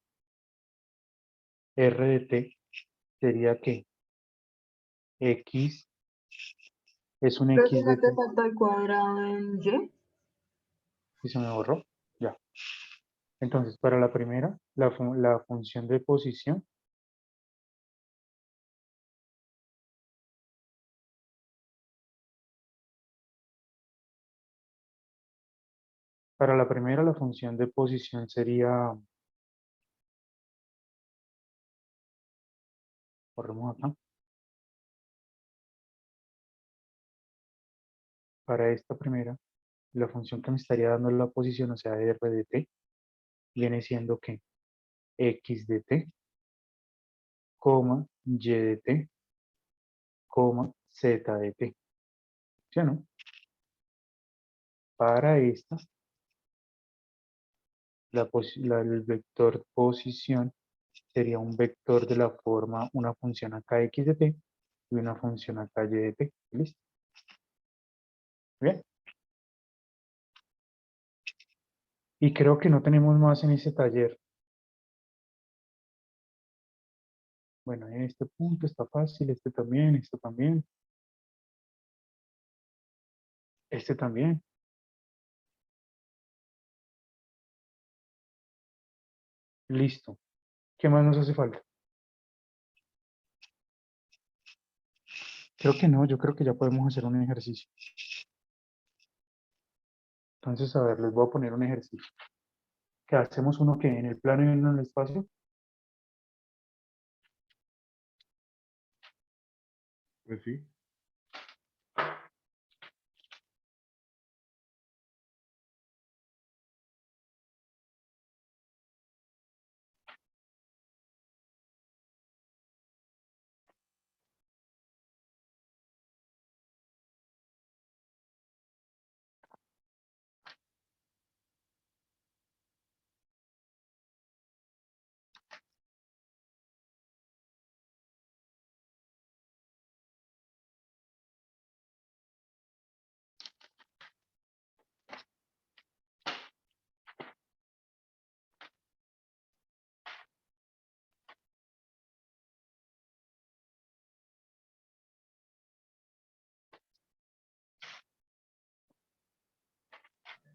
R de t sería que x es un Pero si x de no te t. falta el cuadrado en Y. ¿Y se me borró? Ya. Entonces, para la primera, la función de posición para la primera, la función de posición sería, borremos acá, para esta primera, la función que me estaría dando la posición, o sea, R de t, viene siendo que x de t, coma, y de t, coma, z de t. ¿Sí o no? Para esta, el vector posición sería un vector de la forma, una función acá x de t y una función acá y de t. ¿Listo? Bien. Y creo que no tenemos más en este taller. Bueno, en este punto está fácil, este también, este también. Listo. ¿Qué más nos hace falta? Creo que no, yo creo que ya podemos hacer un ejercicio. Entonces, a ver, les voy a poner un ejercicio. Que hacemos uno que en el plano y uno en el espacio. Pues sí.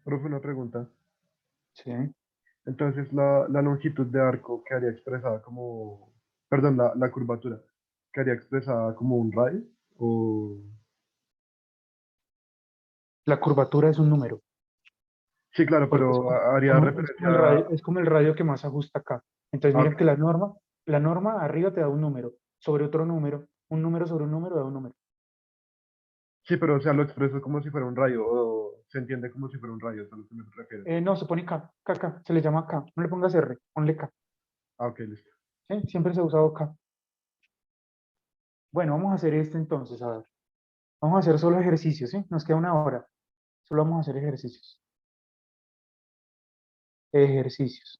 Profe, una pregunta. Sí. Entonces, la longitud de arco quedaría expresada como, perdón, la curvatura, quedaría expresada como un radio o... La curvatura es un número. Sí, claro, Porque es pero como, haría como- es como referencia el radio, a... es como el radio que más ajusta acá. Entonces, miren Ok. que la norma arriba te da un número, sobre otro número, un número sobre un número da un número. Sí, pero o sea, lo expreso como si fuera un rayo, o se entiende como si fuera un rayo, eso es a lo que me refiero. No, se pone K, K, K, se le llama K. No le pongas R, ponle K. Ah, ok, listo. ¿Sí? Siempre se ha usado K. Bueno, vamos a hacer esto entonces, a ver. Vamos a hacer solo ejercicios, ¿sí? Nos queda una hora. Solo vamos a hacer ejercicios. ejercicios.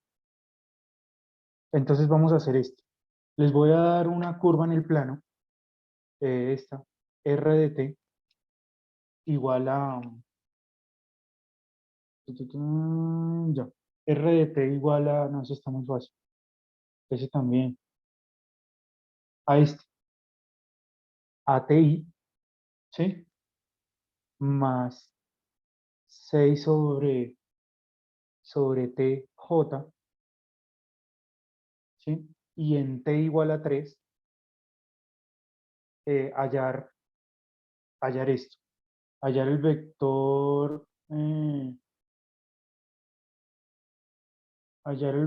Entonces vamos a hacer esto. Les voy a dar una curva en el plano, esta, R de t igual a, ya, R de t igual a, no, eso está muy fácil, ese también, a este, a ti, ¿sí? Más 6 sobre tj, ¿sí? Y en t igual a 3, hallar esto, hallar el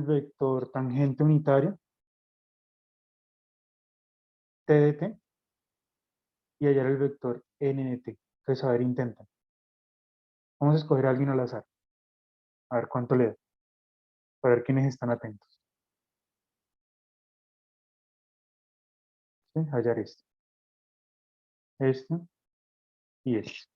vector tangente unitario, t de t, y hallar el vector n de t. Entonces, a ver, intentan. Vamos a escoger a alguien al azar, a ver cuánto le da, para ver quiénes están atentos. ¿Sí? Hallar este y este.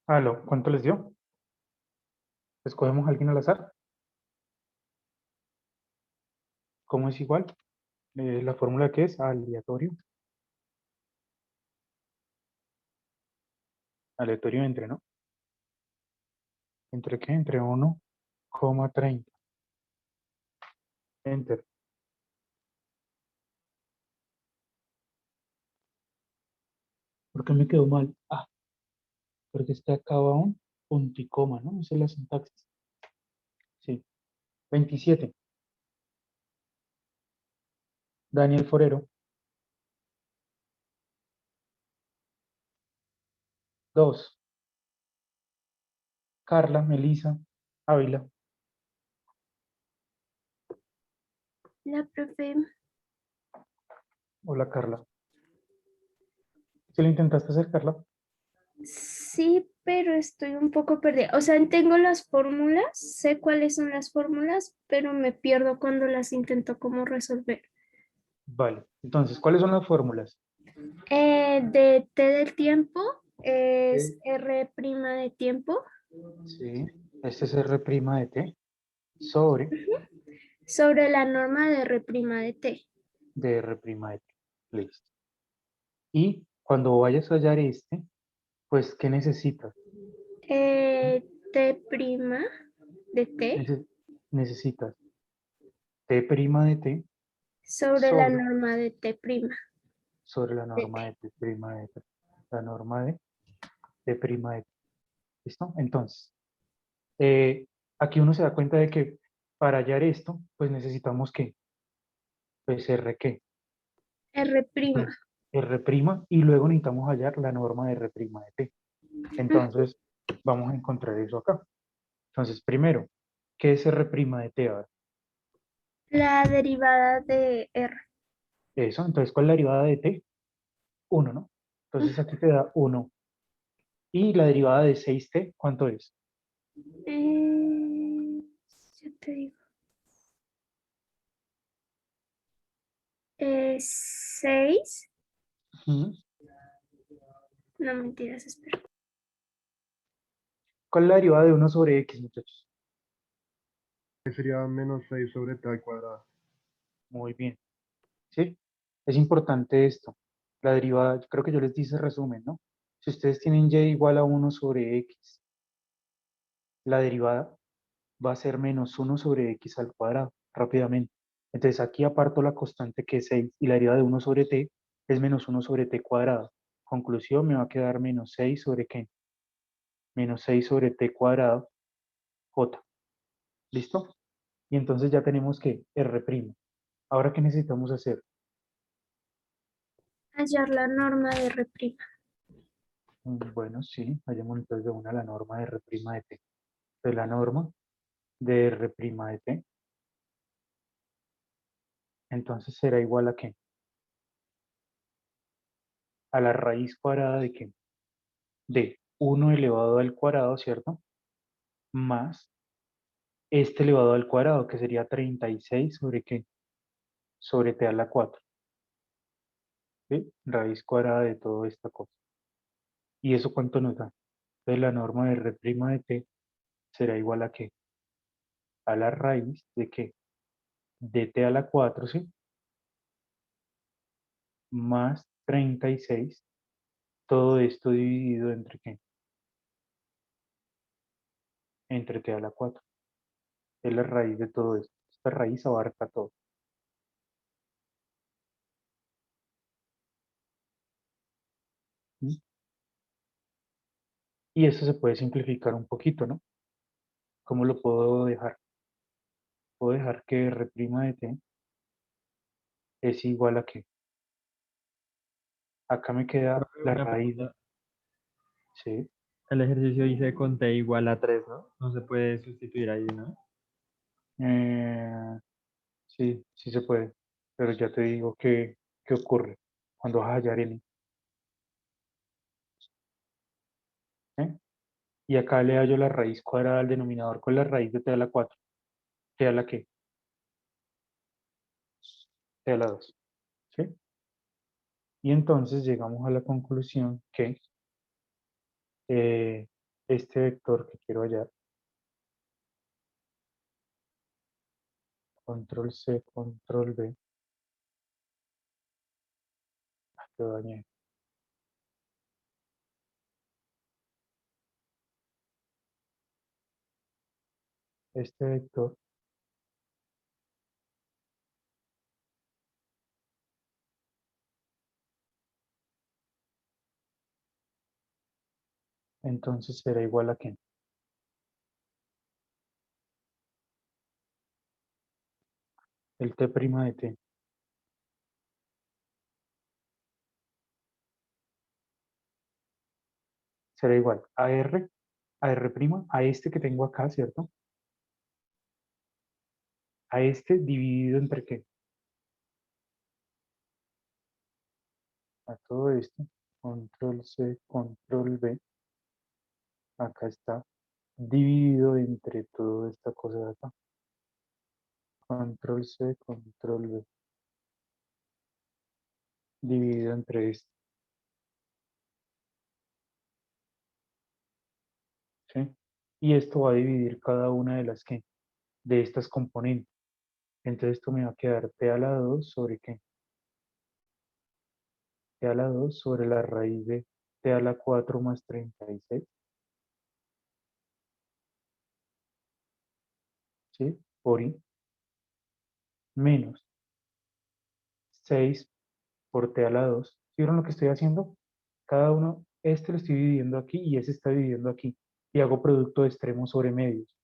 Aló, ¿cuánto les dio? ¿Escogemos a alguien al azar? ¿Cómo es igual? La fórmula que es aleatorio. Aleatorio entre, ¿no? ¿Entre qué? Entre 1,30. Enter. ¿Por qué me quedó mal? Ah, porque es que acaba un punticoma, ¿no? Esa es la sintaxis. Sí. 27. Daniel Forero. 2. Carla Melisa Ávila. La profe, Hola, Carla. ¿Sí lo intentaste hacer, Carla? sí, pero estoy un poco perdida. O sea, tengo las fórmulas, sé cuáles son las fórmulas, pero me pierdo cuando las intento como resolver. Vale. Entonces, ¿cuáles son las fórmulas? De t del tiempo es Sí. r' de tiempo Sí. Este es R' de T sobre sobre la norma de r' de t. de R' de T. Listo. Y cuando vayas a hallar este, pues, ¿qué necesitas? T' de t Nece- necesitas T' de T sobre la sobre, norma de t'. sobre la De norma t. de T' de T. La norma de T' de T. ¿Listo? Entonces, eh, aquí uno se da cuenta de que para hallar esto, pues necesitamos que, pues R qué. R'. Entonces, R' y luego necesitamos hallar la norma de R' de T. Entonces, vamos a encontrar eso acá. Entonces, primero, ¿qué es R' de T? A ver, La derivada de r. eso, entonces, ¿cuál es la derivada de T? 1, ¿no? Entonces, aquí te da 1. Y la derivada de 6T, ¿cuánto es? Ya te digo. 6. Ujú. No, mentiras, espera. ¿Cuál es la derivada de 1 sobre X, muchachos? Que sería menos 6 sobre t al cuadrado. Muy bien, ¿sí? Es importante esto. La derivada, creo que yo les dice resumen, ¿no? Si ustedes tienen y igual a 1 sobre X, la derivada va a ser menos 1 sobre X al cuadrado, rápidamente. Entonces aquí aparto la constante que es 6 y la derivada de 1 sobre T es menos 1 sobre T cuadrado. Conclusión, me va a quedar menos 6 sobre ¿qué? Menos 6 sobre T cuadrado, J. ¿Listo? Y entonces ya tenemos que R'. Ahora, ¿qué necesitamos hacer? Hallar la norma de r'. Bueno, sí, hayamos entonces de una la norma de R' de T. Entonces la norma de R' de T, entonces será igual a ¿qué? A la raíz cuadrada de ¿qué? De 1 elevado al cuadrado, ¿cierto? Más este elevado al cuadrado, que sería 36 sobre ¿qué? Sobre T a la 4. ¿Sí? Raíz cuadrada de toda esta cosa. ¿Y eso cuánto nos da? Entonces la norma de R' de T será igual a ¿qué? A la raíz de ¿qué? De T a la 4, ¿sí? Más 36, todo esto dividido entre ¿qué? Entre T a la 4. Es la raíz de todo esto. Esta raíz abarca todo. ¿Sí? Y eso se puede simplificar un poquito, ¿no? ¿Cómo lo puedo dejar? Puedo dejar que R' de T es igual a ¿qué? Acá me queda Profe, la una raíz, pregunta. ¿sí? El ejercicio dice con t igual a 3, ¿no? No se puede sustituir ahí, ¿no? Eh, sí, sí se puede, pero ya te digo qué ocurre cuando vas a hallar n. ¿Eh? Y acá le hallo la raíz cuadrada al denominador con la raíz de t a la 4. ¿T a la qué? T a la 2. ¿Sí? Y entonces llegamos a la conclusión que este vector que quiero hallar, control C, control V, lo dañé. Este vector entonces será igual a ¿qué? El T' de T. Será igual a R', a este que tengo acá, ¿cierto? A este dividido entre ¿qué? A todo esto, control C, control V, acá está, dividido entre toda esta cosa de acá. Control C, control V, dividido entre esto, ¿sí? Y esto va a dividir cada una de las que, de estas componentes. Entonces esto me va a quedar T a la 2 sobre ¿qué? T a la 2 sobre la raíz de T a la 4 más 36, ¿sí? Por I, menos 6 por T a la 2. ¿Sí vieron lo que estoy haciendo? Cada uno, este lo estoy dividiendo aquí y ese está dividiendo aquí. Y hago producto de extremos sobre medios.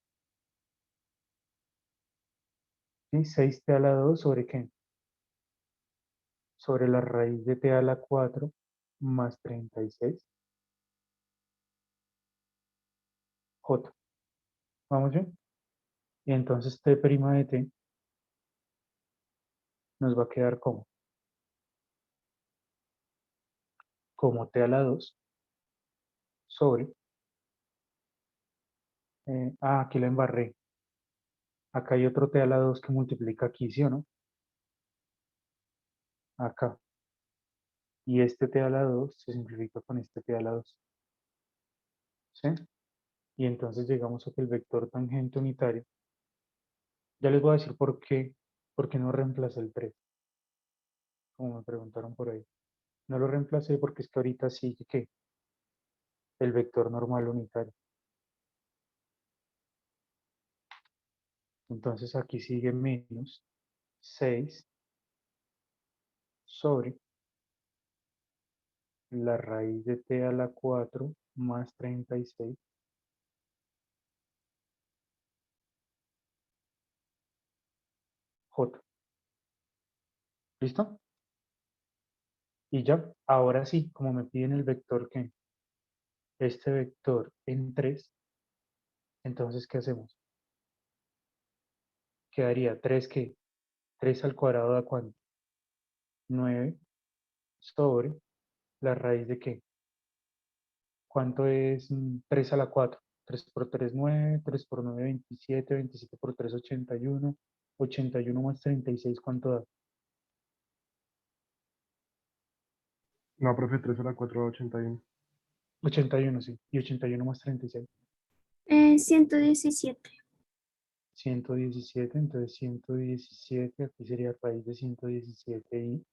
¿Sí? 6T a la 2 sobre ¿qué? Sobre la raíz de T a la 4 más 36. J. ¿Vamos bien? Y entonces T' de T nos va a quedar como T a la 2 sobre, aquí la embarré. Acá hay otro T a la 2 que multiplica aquí, ¿sí o no? Acá. Y este T a la 2 se simplifica con este T a la 2. ¿Sí? Y entonces llegamos a que el vector tangente unitario, ya les voy a decir por qué no reemplacé el 3, como me preguntaron por ahí. No lo reemplacé porque es que ahorita sigue que el vector normal unitario. Entonces aquí sigue menos 6 sobre la raíz de T a la 4 más 36 J. ¿Listo? Y ya, ahora sí, como me piden el vector que este vector en 3, entonces ¿qué hacemos? Quedaría 3 que 3 al cuadrado da cuánto? 9 sobre la raíz de qué? ¿Cuánto es 3 a la 4? 3 por 3, 9, 3 por 9, 27, 27 por 3, 81, 81 más 36, ¿cuánto da? No, profe, 3 a la 4 81. 81, sí, y 81 más 36, 117. 117, entonces 117, aquí sería raíz de 117 y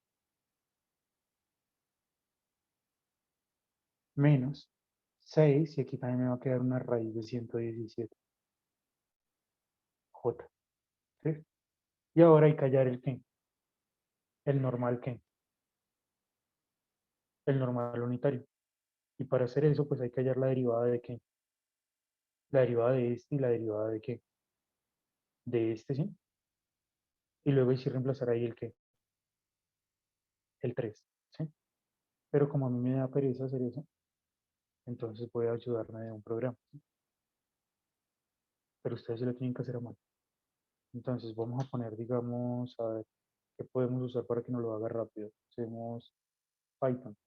menos 6, y aquí también me va a quedar una raíz de 117, J, ¿sí? Y ahora hay que hallar el qué, el normal qué, el normal unitario. Y para hacer eso, pues hay que hallar la derivada de qué, la derivada de este y la derivada de qué, de este, ¿sí? Y luego sí reemplazar ahí el qué, el 3, ¿sí? Pero como a mí me da pereza hacer eso, entonces voy a ayudarme de un programa, ¿sí? Pero ustedes sí lo tienen que hacer a mano. Entonces vamos a poner, digamos, a ver, ¿qué podemos usar para que nos lo haga rápido? Usemos Python,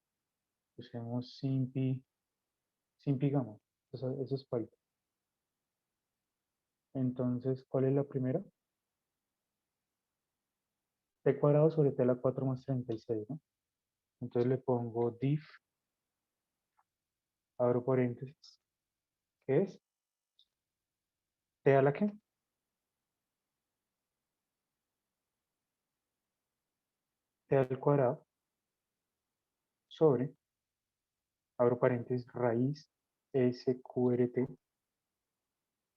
usemos Simpi Gamma, eso es Python. Entonces, ¿cuál es la primera? T cuadrado sobre T a la 4 más 36, ¿no? Entonces le pongo diff, abro paréntesis, ¿Qué es? ¿T a la qué? T al cuadrado sobre, abro paréntesis, raíz SQRT.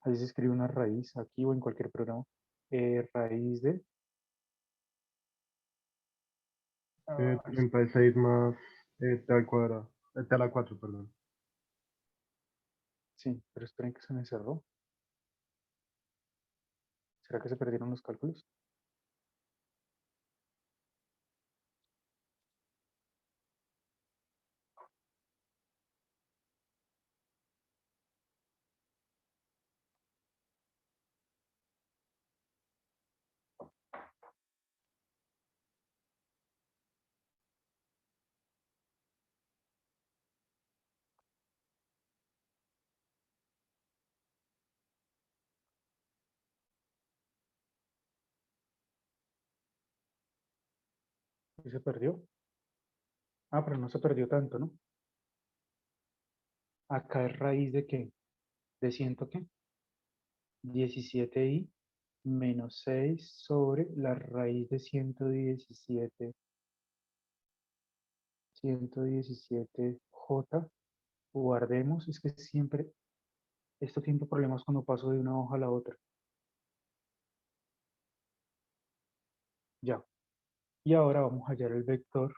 Así se escribe una raíz aquí o en cualquier programa. Raíz de 36 más t al cuadrado. T a la 4, perdón. sí, pero esperen que se me cerró. ¿Será que se perdieron los cálculos? ¿Y se perdió? Ah, pero no se perdió tanto, ¿no? Acá es raíz de qué? ¿De ciento qué? 17i menos 6 sobre la raíz de 117J. Guardemos, es que siempre, esto tiene problemas cuando paso de una hoja a la otra. Ya. Y ahora vamos a hallar el vector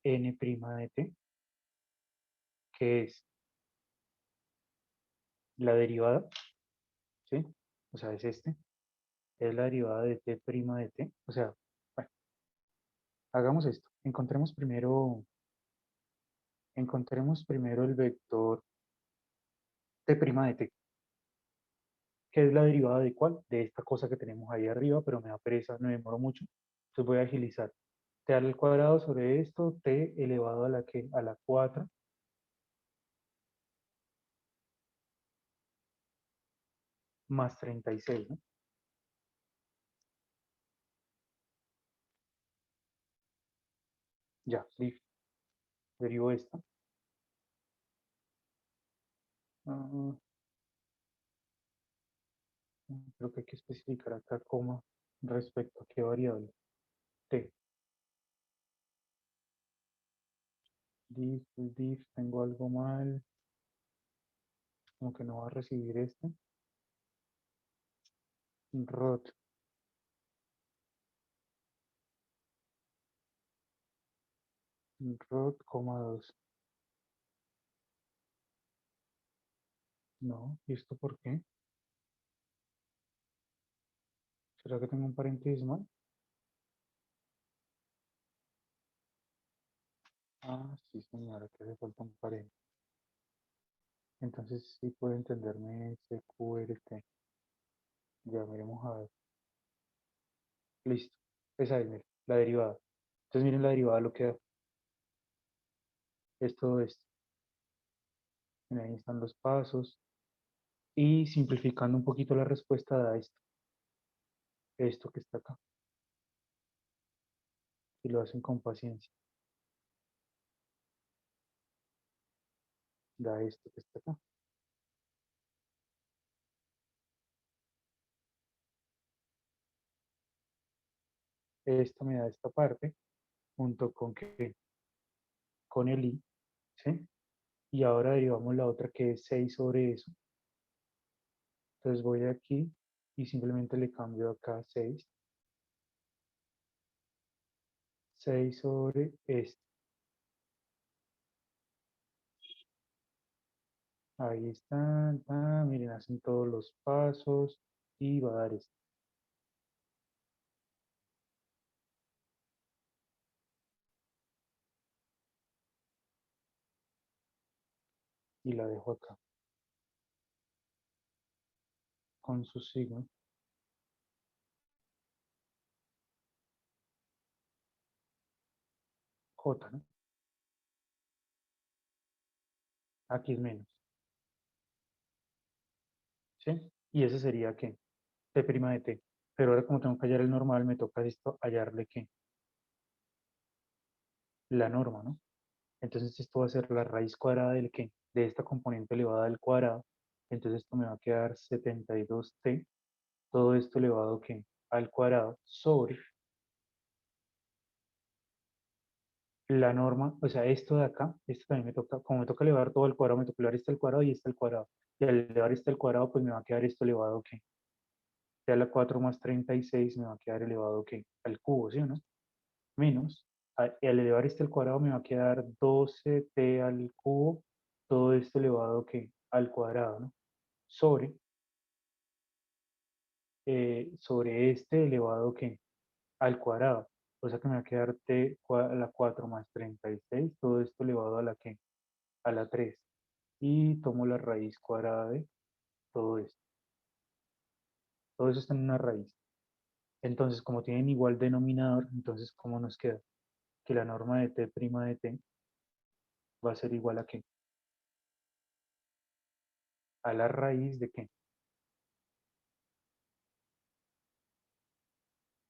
n' de t, que es la derivada, ¿sí? O sea, es este, es la derivada de t' de t. O sea, bueno, hagamos esto. Encontremos primero el vector t' de t, que es la derivada de cuál, de esta cosa que tenemos ahí arriba, pero me da pereza, no me demoro mucho. Entonces voy a agilizar. T al cuadrado sobre esto, t elevado a la que, a la 4, más 36, ¿no? Ya, derivo esta. Ah, creo que hay que especificar acá coma respecto a qué variable. T. Diff, tengo algo mal. Como que no va a recibir este. Rot. Rot, coma 2. No, ¿y esto por qué? ¿Será que tengo un paréntesis mal? Ah, sí, señora, que hace falta un paréntesis. Entonces sí puede entenderme SQRT. Ya miremos a ver. Listo. Esa es, mire, la derivada. Entonces miren la derivada lo que da. Es todo esto. Miren, ahí están los pasos. Y simplificando un poquito la respuesta da esto. Esto que está acá. Y lo hacen con paciencia. Da esto que está acá. Esto me da esta parte. Junto con que con el i. ¿Sí? Y ahora derivamos la otra que es 6 sobre eso. Entonces voy aquí y simplemente le cambio acá 6. 6 sobre esto. Ahí están. Ah, miren, hacen todos los pasos y va a dar esto. Y la dejo acá con su signo. J, ¿no? Aquí es menos. ¿Sí? Y ese sería ¿qué? T' de T. Pero ahora como tengo que hallar el normal, me toca esto hallarle ¿qué? La norma, ¿no? Entonces esto va a ser la raíz cuadrada del qué? De esta componente elevada al cuadrado. Entonces esto me va a quedar 72t, todo esto elevado ¿qué? Al cuadrado sobre la norma, o sea, esto de acá, esto también me toca, como me toca elevar todo al cuadrado, me toca elevar este al cuadrado y este al cuadrado. Y al elevar este al cuadrado, pues me va a quedar esto elevado ¿qué? T a la 4 más 36 me va a quedar elevado ¿qué? Al cubo, ¿sí o no? Menos, al elevar este al cuadrado me va a quedar 12t al cubo, todo esto elevado ¿qué? Al cuadrado, ¿no? Sobre, sobre este elevado ¿qué? Al cuadrado. O sea que me va a quedar a la 4 más 36, todo esto elevado a la ¿qué? A la 3. Y tomo la raíz cuadrada de todo esto. Todo eso está en una raíz. Entonces, como tienen igual denominador, entonces, ¿cómo nos queda? Que la norma de t' de t va a ser igual a ¿qué? A la raíz de ¿qué?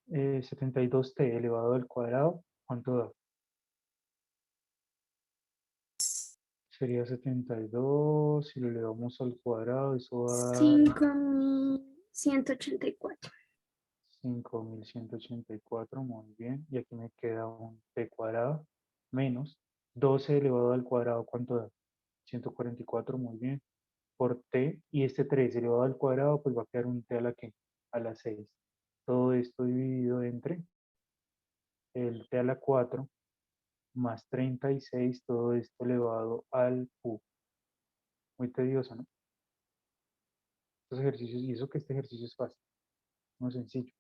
72t elevado al cuadrado, ¿cuánto da? Sería 72, si lo elevamos al cuadrado, eso va a dar 5184. 5184, muy bien. Y aquí me queda un t cuadrado menos 12 elevado al cuadrado, ¿cuánto da? 144, muy bien. Por t y este 3 elevado al cuadrado, pues va a quedar un t a la que a la 6. Todo esto dividido entre el t a la 4 más 36, todo esto elevado al cubo. Muy tedioso, ¿no? Estos ejercicios, y eso que este ejercicio es fácil, muy sencillo.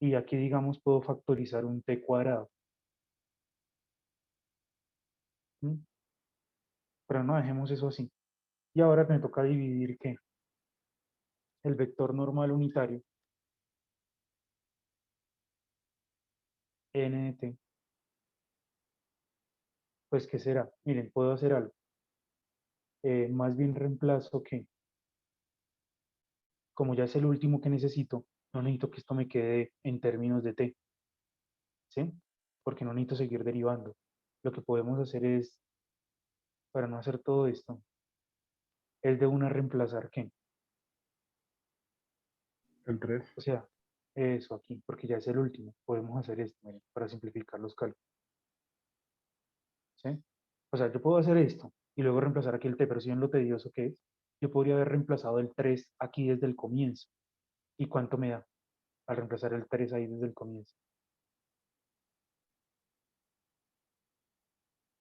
Y aquí, digamos, puedo factorizar un t cuadrado. ¿Mm? Pero no dejemos eso así. Y ahora me toca dividir ¿qué? El vector normal unitario, n de t. Pues, ¿qué será? Miren, puedo hacer algo. Más bien reemplazo que, como ya es el último que necesito, no necesito que esto me quede en términos de t, ¿sí? Porque no necesito seguir derivando. Lo que podemos hacer es, para no hacer todo esto, es de una reemplazar ¿qué? El 3. O sea, eso aquí, porque ya es el último. Podemos hacer esto, miren, para simplificar los cálculos, ¿sí? O sea, yo puedo hacer esto y luego reemplazar aquí el t, pero si ven lo tedioso que es, yo podría haber reemplazado el 3 aquí desde el comienzo. ¿Y cuánto me da al reemplazar el 3 ahí desde el comienzo?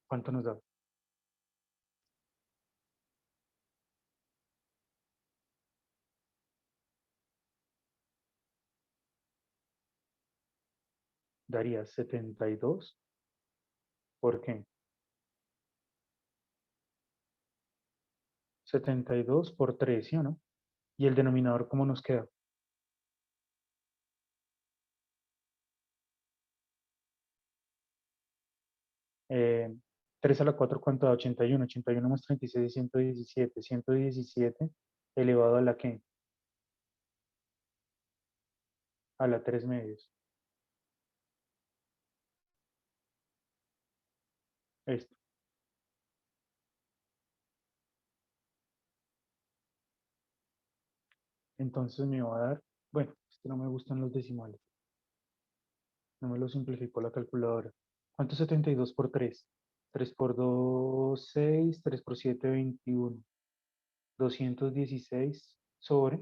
¿Cuánto nos da? Daría 72. ¿Por qué? 72 por 3, ¿sí o no? ¿Y el denominador cómo nos queda? Eh, 3 a la 4, ¿cuánto da? 81. 81 más 36, 117. 117 elevado a la ¿qué? A la 3 medios. Esto. Entonces me va a dar, bueno, es que no me gustan los decimales. No me lo simplificó la calculadora. ¿Cuánto es 72 por 3? 3 por 2, 6. 3 por 7, 21. 216 sobre.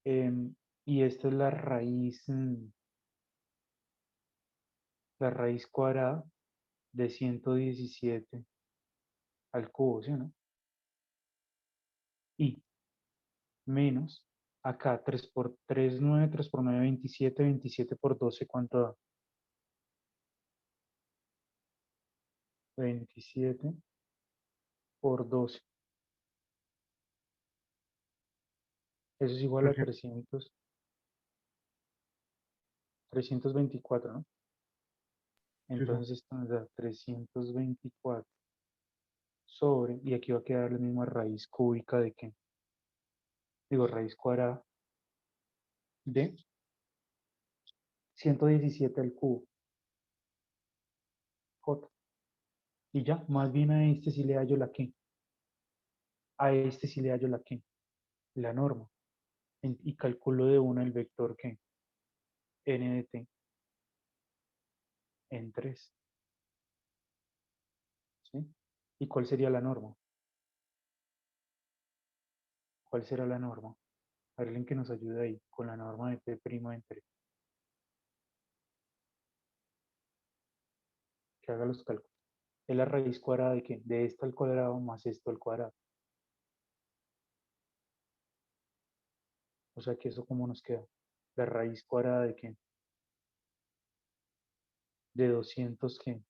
Y esta es la raíz cuadrada de 117 al cubo, ¿sí o no? Y menos acá 3 por 3, 9. 3 por 9, 27. 27 por 12, ¿cuánto da? 27 por 12. Eso es igual a 324, ¿no? Sí, sí. Entonces esto nos da 324 sobre, y aquí va a quedar la misma raíz cúbica de qué, digo, raíz cuadrada de 117 al cubo, J. Y ya, más bien a este sí le hallo la que. A este sí le hallo la que. La norma. Y calculo de una el vector que. N de t en 3. ¿Sí? ¿Y cuál sería la norma? ¿Cuál será la norma? Alguien que nos ayude ahí con la norma de t' en 3. Que haga los cálculos. Es la raíz cuadrada de qué? De esto al cuadrado más esto al cuadrado. O sea que eso cómo nos queda. La raíz cuadrada de qué? De 200 qué.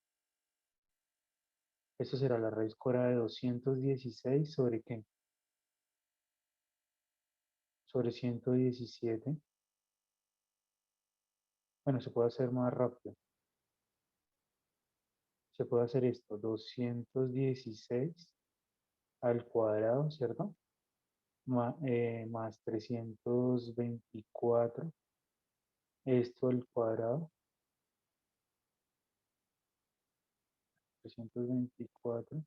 Eso será la raíz cuadrada de 216 sobre qué. Sobre 117. Bueno, se puede hacer más rápido. Se puede hacer esto. 216 al cuadrado, ¿cierto? Más 324. Esto al cuadrado. 324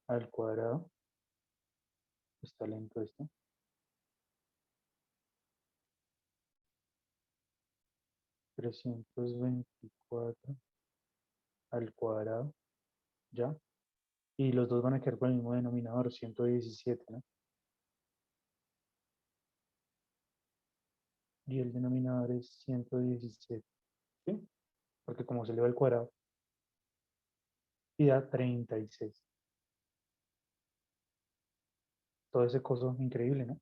al cuadrado. Está lento esto. 324 al cuadrado. ¿Ya? Y los dos van a quedar con el mismo denominador, 117, ¿no? Y el denominador es 117, ¿sí? Porque como se le va al cuadrado, y da 36. Todo ese coso increíble, ¿no?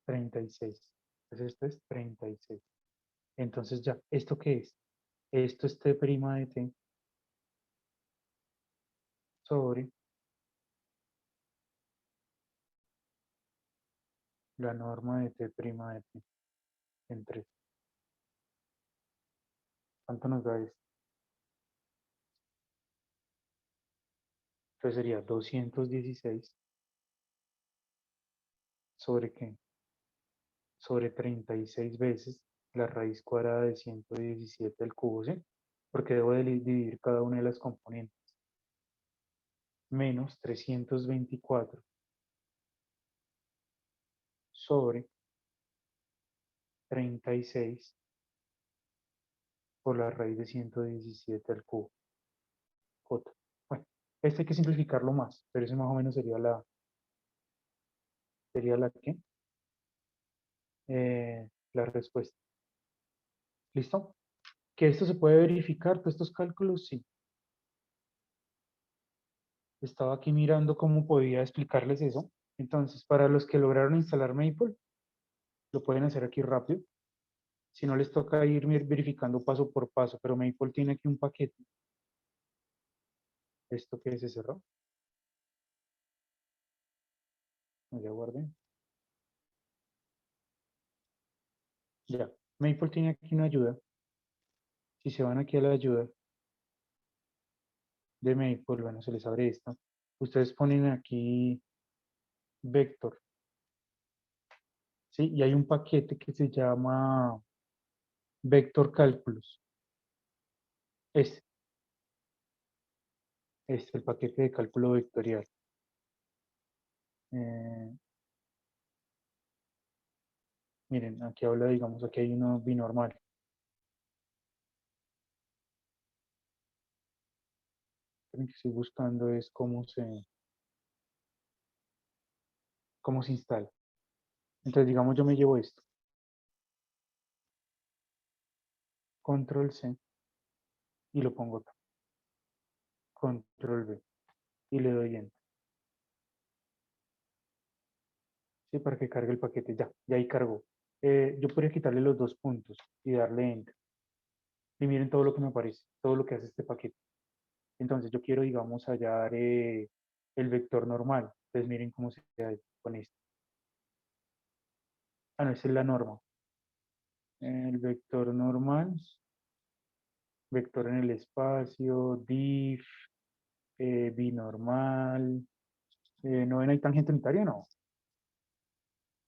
36. Entonces esto es 36. Entonces ya, ¿esto qué es? Esto es t' de t sobre la norma de t' de t en 3. ¿Cuánto nos da esto? Entonces sería 216 sobre qué? Sobre 36 veces la raíz cuadrada de 117 al cubo, ¿sí? Porque debo de dividir cada una de las componentes. Menos 324 sobre 36 por la raíz de 117 al cubo. J. Bueno, este hay que simplificarlo más, pero ese más o menos sería la que, la respuesta. ¿Listo? ¿Que esto se puede verificar, todos estos cálculos? Sí. Estaba aquí mirando cómo podía explicarles eso. Entonces, para los que lograron instalar Maple, lo pueden hacer aquí rápido. Si no, les toca ir verificando paso por paso, pero Maple tiene aquí un paquete. ¿Esto que se cerró? Ya guardé. Ya. Maple tiene aquí una ayuda. Si se van aquí a la ayuda de Maple, bueno, se les abre esta. Ustedes ponen aquí Vector. ¿Sí? Y hay un paquete que se llama Vector Cálculos. Este es el paquete de cálculo vectorial. Miren, aquí habla, digamos, aquí hay uno binormal. Lo que estoy buscando es cómo se instala. Entonces, digamos, yo me llevo esto. Control C y lo pongo acá. Control V y le doy Enter. Sí, para que cargue el paquete. Ya ahí cargó. Yo podría quitarle los dos puntos y darle Enter. Y miren todo lo que me aparece, todo lo que hace este paquete. Entonces, yo quiero, digamos, hallar el vector normal. Entonces, miren cómo se da con esto. Ah, no, esa es la norma. El vector normal, vector en el espacio, diff, binormal. ¿No ven ahí tangente unitaria? No.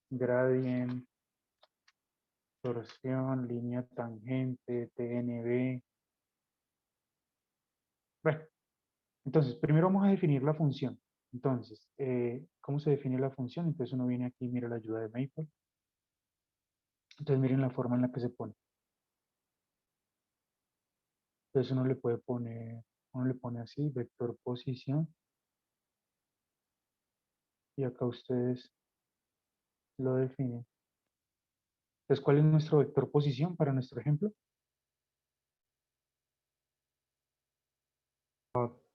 Gradient, torsión, línea tangente, TNB. Entonces, primero vamos a definir la función. Entonces, ¿cómo se define la función? Entonces uno viene aquí y mira la ayuda de Maple. Entonces miren la forma en la que se pone. Entonces uno le pone así, vector posición, y acá ustedes lo definen. Entonces, ¿cuál es nuestro vector posición para nuestro ejemplo?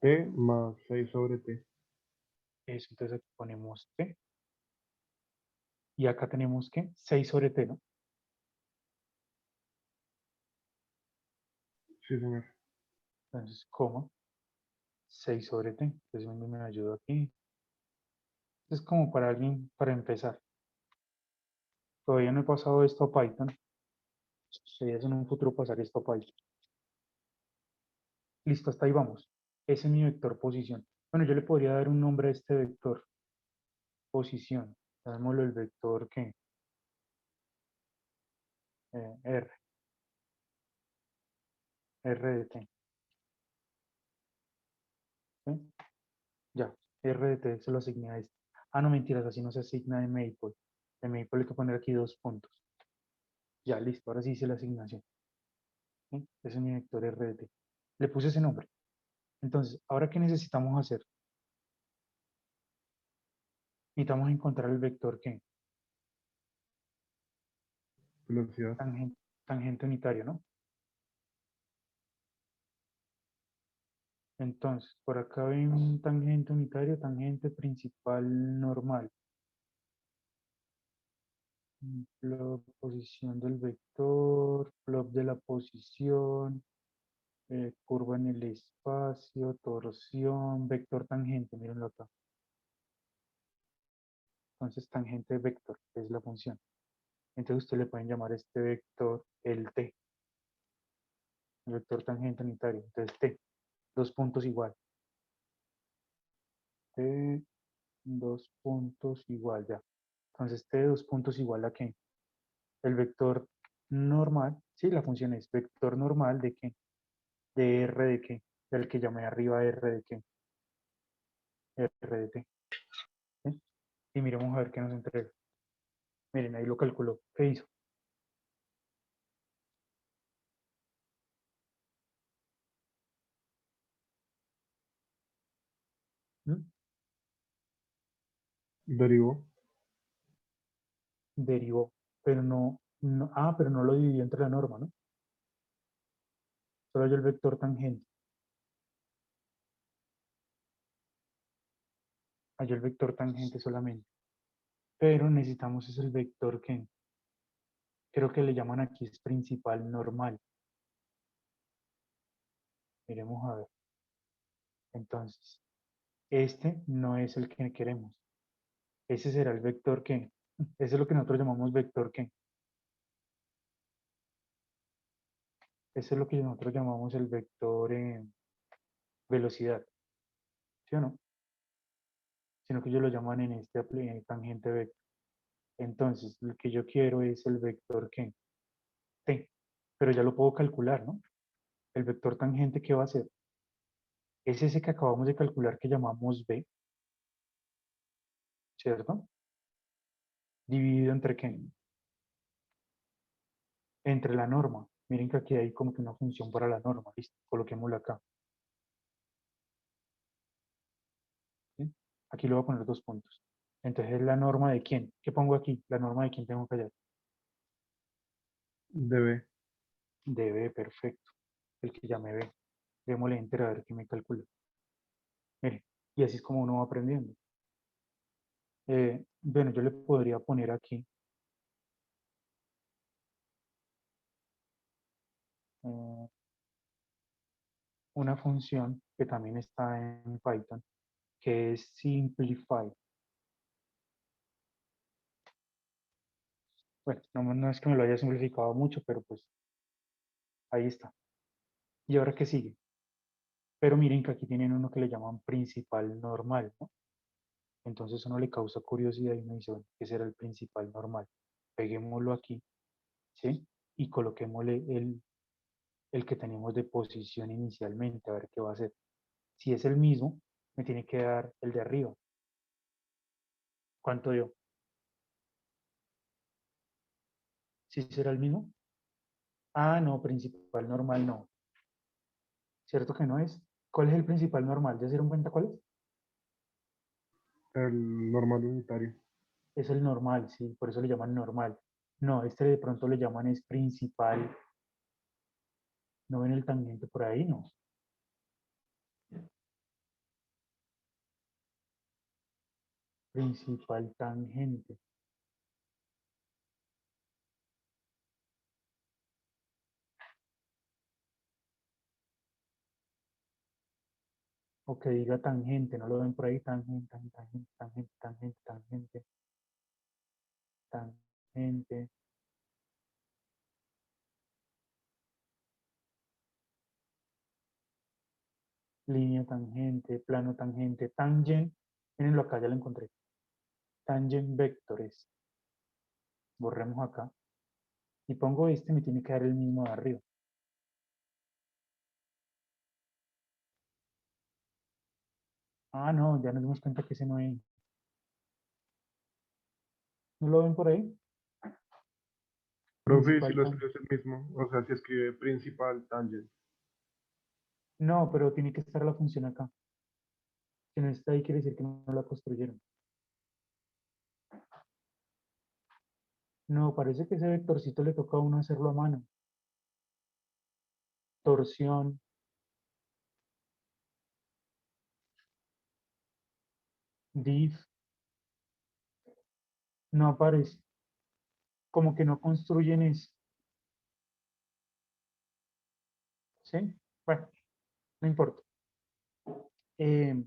T más 6 sobre T. Eso, entonces aquí ponemos t, y acá tenemos que 6 sobre t, ¿no? Sí, señor. Entonces, coma, 6 sobre t. Entonces, ¿dónde me ayuda aquí? Es como para alguien, para empezar. Todavía no he pasado esto a Python. Sería en un futuro pasar esto a Python. Listo, hasta ahí vamos. Ese es mi vector posición. Bueno, yo le podría dar un nombre a este vector posición. Llamémoslo el vector que R, R de t. ¿Sí? Ya, R de t se lo asigné a este. Ah, no, mentiras, así no se asigna de Maple. De Maple hay que poner aquí 2 puntos. Ya, listo, ahora sí hice la asignación. ¿Sí? Ese es mi vector R de t. Le puse ese nombre. Entonces, ¿ahora qué necesitamos hacer? Necesitamos encontrar el vector que Velocidad. tangente unitario, ¿no? Entonces, por acá ven un tangente unitario, tangente principal normal. Plot, posición del vector, plot de la posición, curva en el espacio, torsión, vector tangente, mírenlo acá. Entonces, tangente vector es la función. Entonces, ustedes le pueden llamar a este vector el t, el vector tangente unitario. Entonces, t, 2 puntos igual. T, 2 puntos igual, ya. Entonces, t, 2 puntos igual a qué? El vector normal, sí, la función es vector normal de qué, de r de qué, del que llamé arriba r de qué, r de t. ¿Sí? Y miremos a ver qué nos entrega. Miren, ahí lo calculó. ¿Qué hizo? ¿Mm? Derivó. Derivó, pero pero no lo dividió entre la norma, ¿no? Solo hay el vector tangente. Hay el vector tangente solamente. Pero necesitamos es el vector que creo que le llaman aquí es principal normal. Miremos a ver. Entonces, este no es el que queremos. Ese será el vector que, ese es lo que nosotros llamamos vector que. Ese es lo que nosotros llamamos el vector velocidad, ¿sí o no? Sino que ellos lo llaman en este tangente vector. Entonces, lo que yo quiero es el vector que, t, pero ya lo puedo calcular, ¿no? El vector tangente, ¿qué va a ser? Es ese que acabamos de calcular que llamamos b, ¿cierto? Dividido entre qué? Entre la norma. Miren que aquí hay como que una función para la norma, ¿listo? Coloquémosla acá. ¿Sí? Aquí le voy a poner 2 puntos. Entonces, ¿la norma de quién? ¿Qué pongo aquí? La norma de quién tengo que hallar. Db. De b, perfecto. El que ya me ve. Démosle enter a ver qué me calcula. Mire, y así es como uno va aprendiendo. Bueno, yo le podría poner aquí eh, una función que también está en Python, que es simplify. Bueno, no es que me lo haya simplificado mucho, pero pues ahí está. ¿Y ahora qué sigue? Pero miren que aquí tienen uno que le llaman principal normal, ¿no? Entonces uno le causa curiosidad y uno dice, bueno, ¿qué será el principal normal? Peguémoslo aquí, ¿sí? Y coloquémosle el que teníamos de posición inicialmente, a ver qué va a hacer. Si es el mismo, me tiene que dar el de arriba. ¿Cuánto dio? ¿Sí será el mismo? Ah, no, principal normal no. ¿Cierto que no es? ¿Cuál es el principal normal? ¿Ya se dieron cuenta cuál es? El normal unitario. Es el normal, sí, por eso le llaman normal. No, este de pronto le llaman es principal. ¿No ven el tangente por ahí? No. Principal tangente. O que diga tangente, ¿no lo ven por ahí? Tangente, tangente, tangente, tangente, tangente, tangente. Línea tangente, plano tangente, tangent. Mírenlo acá, ya lo encontré. Tangent vectores. Borremos acá. Y pongo este, me tiene que dar el mismo de arriba. Ah, no, ya nos dimos cuenta que ese no es. ¿No lo ven por ahí? Profe, si Principal lo tangente. escribe es el mismo, o sea, si escribe principal tangent. No, pero tiene que estar la función acá. Si no está ahí, quiere decir que no la construyeron. No, parece que ese vectorcito le toca a uno hacerlo a mano. Torsión, diff, no aparece. Como que no construyen eso. ¿Sí? Bueno, no importa. Eh,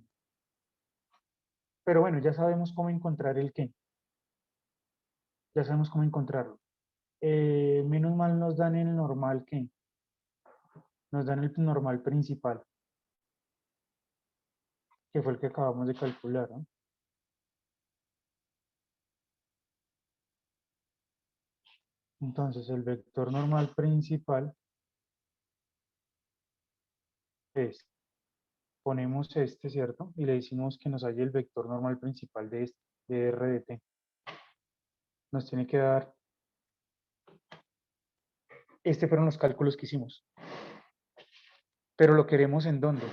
pero bueno, ya sabemos cómo encontrar el qué. Ya sabemos cómo encontrarlo. Menos mal nos dan el normal qué. Nos dan el normal principal, que fue el que acabamos de calcular, ¿no? Entonces, el vector normal principal es, ponemos este, ¿cierto? Y le decimos que nos halle el vector normal principal de este, de R de t. Nos tiene que dar, este fueron los cálculos que hicimos. Pero lo queremos ¿en dónde?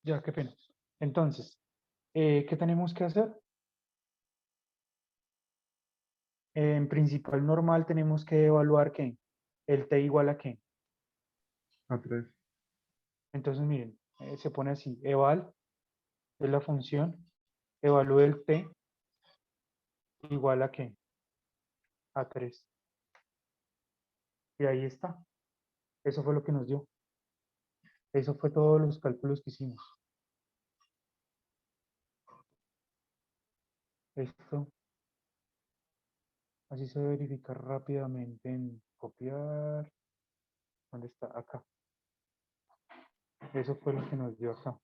Ya, qué pena. Entonces, ¿qué tenemos que hacer? En principal normal tenemos que evaluar ¿qué? El t igual a qué. A 3. Entonces, miren, se pone así, eval es la función, evalúe el t igual a qué, a 3. Y ahí está. Eso fue lo que nos dio. Eso fue todos los cálculos que hicimos. Esto, así se debe verificar rápidamente en copiar. ¿Dónde está? Acá. Eso fue lo que nos dio acá.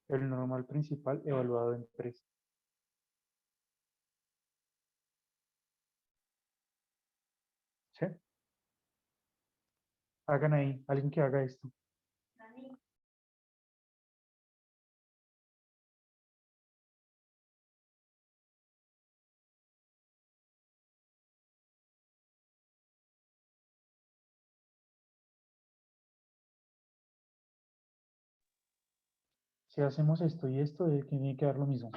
El normal principal evaluado en 3. ¿Sí? Hagan ahí, alguien que haga esto. Si hacemos esto y esto, tiene que dar lo mismo.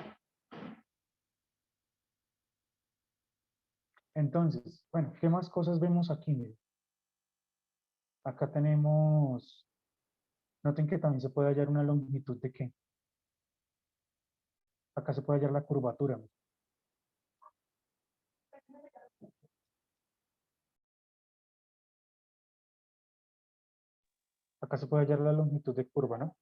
Entonces, bueno, ¿qué más cosas vemos aquí? Miren. Acá tenemos, noten que también se puede hallar una longitud de qué. Acá se puede hallar la curvatura. Miren. Acá se puede hallar la longitud de curva, ¿no?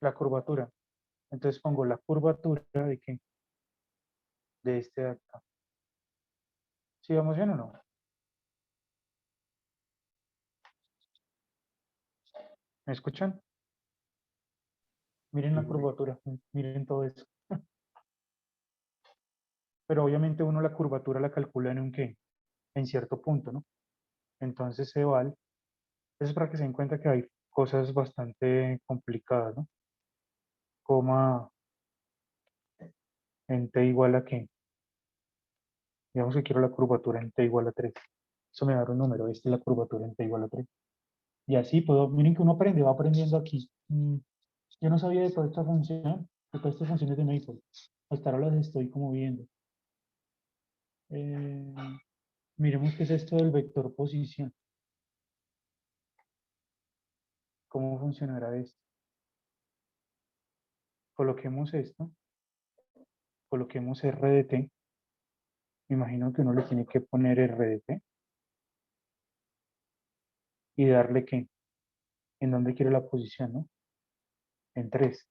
La curvatura. Entonces pongo la curvatura de qué? De este de acá. ¿Sí vamos bien o no? ¿Me escuchan? Miren la curvatura, miren todo eso. Pero obviamente uno la curvatura la calcula en un qué, en cierto punto, ¿no? Entonces se vale. Eso es para que se den cuenta que hay cosas bastante complicadas, ¿no? Coma en t igual a qué. Digamos que quiero la curvatura en t igual a 3. Eso me da un número, esta es la curvatura en t igual a 3. Y así puedo, miren que uno aprende, va aprendiendo aquí. Yo no sabía de toda esta función, de todas estas funciones de Maple. Hasta ahora las estoy como viendo. Eh, miremos qué es esto del vector posición. ¿Cómo funcionará esto? Coloquemos esto, coloquemos r de t. Me imagino que uno le tiene que poner r de t y darle que, en dónde quiere la posición, ¿no? En 3.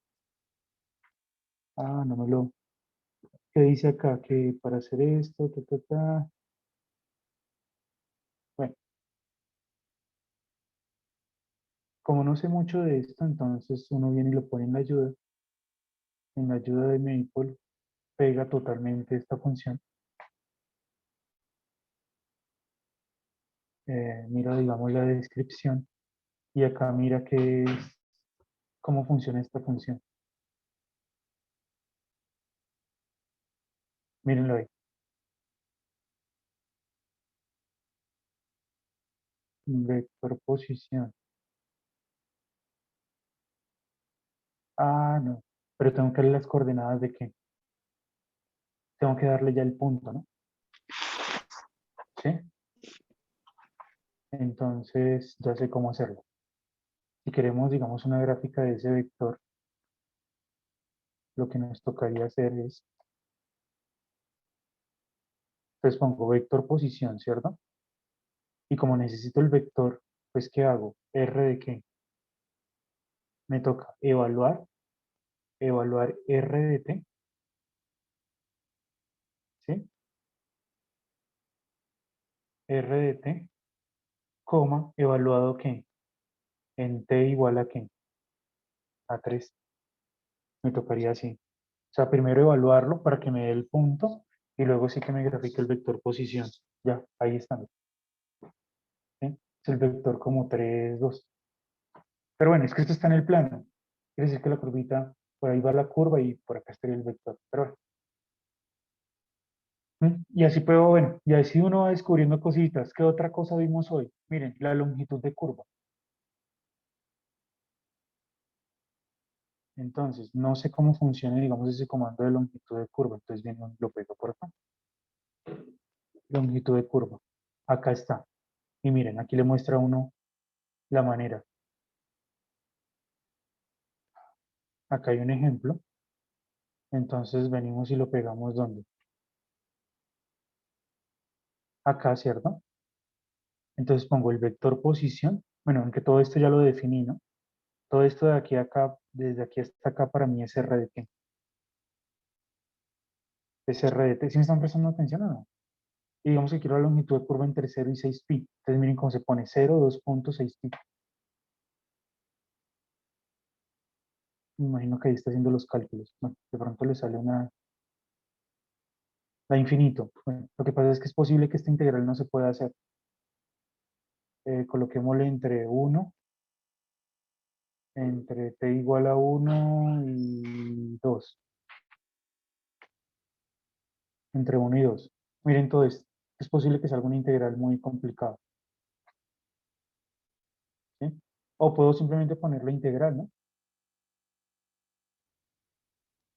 Ah, no me lo... ¿Qué dice acá? Que para hacer esto, ta, ta, ta. Bueno, como no sé mucho de esto, entonces uno viene y lo pone en la ayuda. En la ayuda de Maple pega totalmente esta función. Mira, digamos, la descripción y acá mira qué es, cómo funciona esta función. Mírenlo ahí. Vector posición. Ah, no. Pero tengo que darle las coordenadas de qué. Tengo que darle ya el punto, ¿no? ¿Sí? Entonces ya sé cómo hacerlo. Si queremos, digamos, una gráfica de ese vector, lo que nos tocaría hacer es, pues pongo vector posición, ¿cierto? Y como necesito el vector, pues ¿qué hago? ¿R de qué? Me toca evaluar, evaluar R de t, ¿sí? R de t, coma, evaluado qué? En t igual a qué? A 3. Me tocaría así. O sea, primero evaluarlo para que me dé el punto y luego sí que me grafique el vector posición. Ya, ahí están. ¿Sí? Es el vector como 3 2. Pero bueno, es que esto está en el plano. Quiere decir que la curvita, por ahí va la curva y por acá estaría el vector. Pero bueno. Y así puedo, bueno, y así uno va descubriendo cositas. ¿Qué otra cosa vimos hoy? Miren, la longitud de curva. Entonces, no sé cómo funciona, digamos, ese comando de longitud de curva. Entonces, bien, lo pego por acá. Longitud de curva. Acá está. Y miren, aquí le muestra a uno la manera. Acá hay un ejemplo. Entonces, venimos y lo pegamos ¿dónde? Acá, ¿cierto? Entonces pongo el vector posición. Bueno, aunque todo esto ya lo definí, ¿no? Todo esto de aquí a acá, desde aquí hasta acá, para mí es R de t. Es R de t. ¿Sí me están prestando atención o no? Y digamos que quiero la longitud de curva entre 0 y 6 pi. Entonces miren cómo se pone 0, 2.6 pi. Me imagino que ahí está haciendo los cálculos. Bueno, de pronto le sale una... Da infinito. Bueno, lo que pasa es que es posible que esta integral no se pueda hacer. Coloquémosle entre 1, entre t igual a 1 y 2. Entre 1 y 2. Miren todo esto. Es posible que salga una integral muy complicada. ¿Sí? O puedo simplemente poner la integral, ¿no?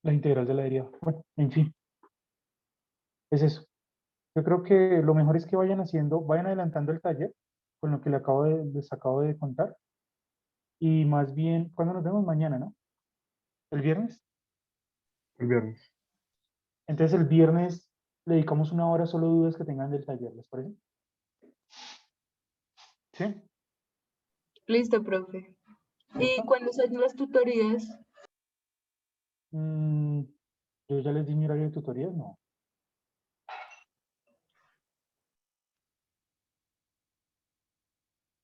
La integral de la derivada. Bueno, en fin, es eso. Yo creo que lo mejor es que vayan haciendo, vayan adelantando el taller con lo que les acabo de contar. Y más bien, ¿cuándo nos vemos? Mañana, ¿no? ¿El viernes? El viernes. Entonces el viernes Le dedicamos una hora solo dudas que tengan del taller, ¿les parece? ¿Sí? Listo, profe. ¿Y ¿Listo? cuándo salen las tutorías? Yo ya les di mi horario de tutorías, no.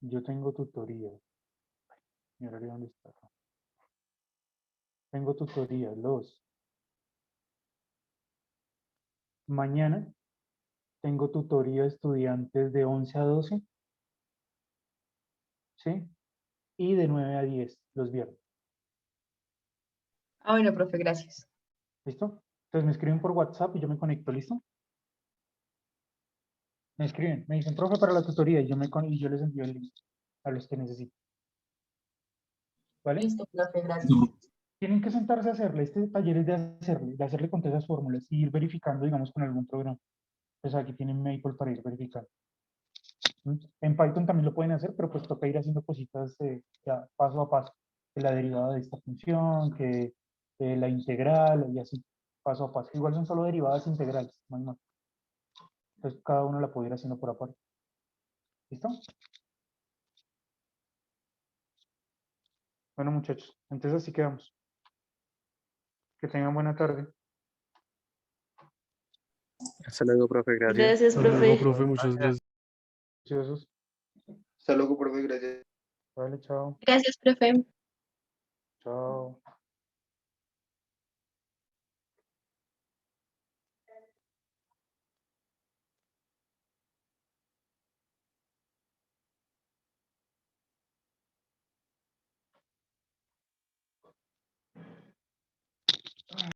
Yo tengo tutorías. Mi horario, ¿dónde está? Tengo tutorías, mañana tengo tutoría de estudiantes de 11 a 12, ¿sí? Y de 9 a 10 los viernes. Ah, bueno, profe, gracias. ¿Listo? Entonces me escriben por WhatsApp y yo me conecto, ¿listo? Me escriben, me dicen, profe, para la tutoría, y yo les envío el link a los que necesiten. ¿Vale? Listo, profe, gracias. Tienen que sentarse a hacerle, este taller es de hacerle con todas esas fórmulas y ir verificando, digamos, con algún programa. Pues aquí tienen Maple para ir verificando. ¿Mm? En Python también lo pueden hacer, pero pues toca ir haciendo cositas ya paso a paso. Que la derivada de esta función, que la integral y así, paso a paso. Igual son solo derivadas integrales, no hay más. Entonces cada uno la puede ir haciendo por aparte. ¿Listo? Bueno, muchachos, entonces así quedamos. Que tengan buena tarde. Hasta luego, profe, gracias. Gracias, Hasta luego, profe. profe, muchas gracias. Juiciosos. Hasta luego, profe, gracias. Vale, chao. Gracias, profe. Chao.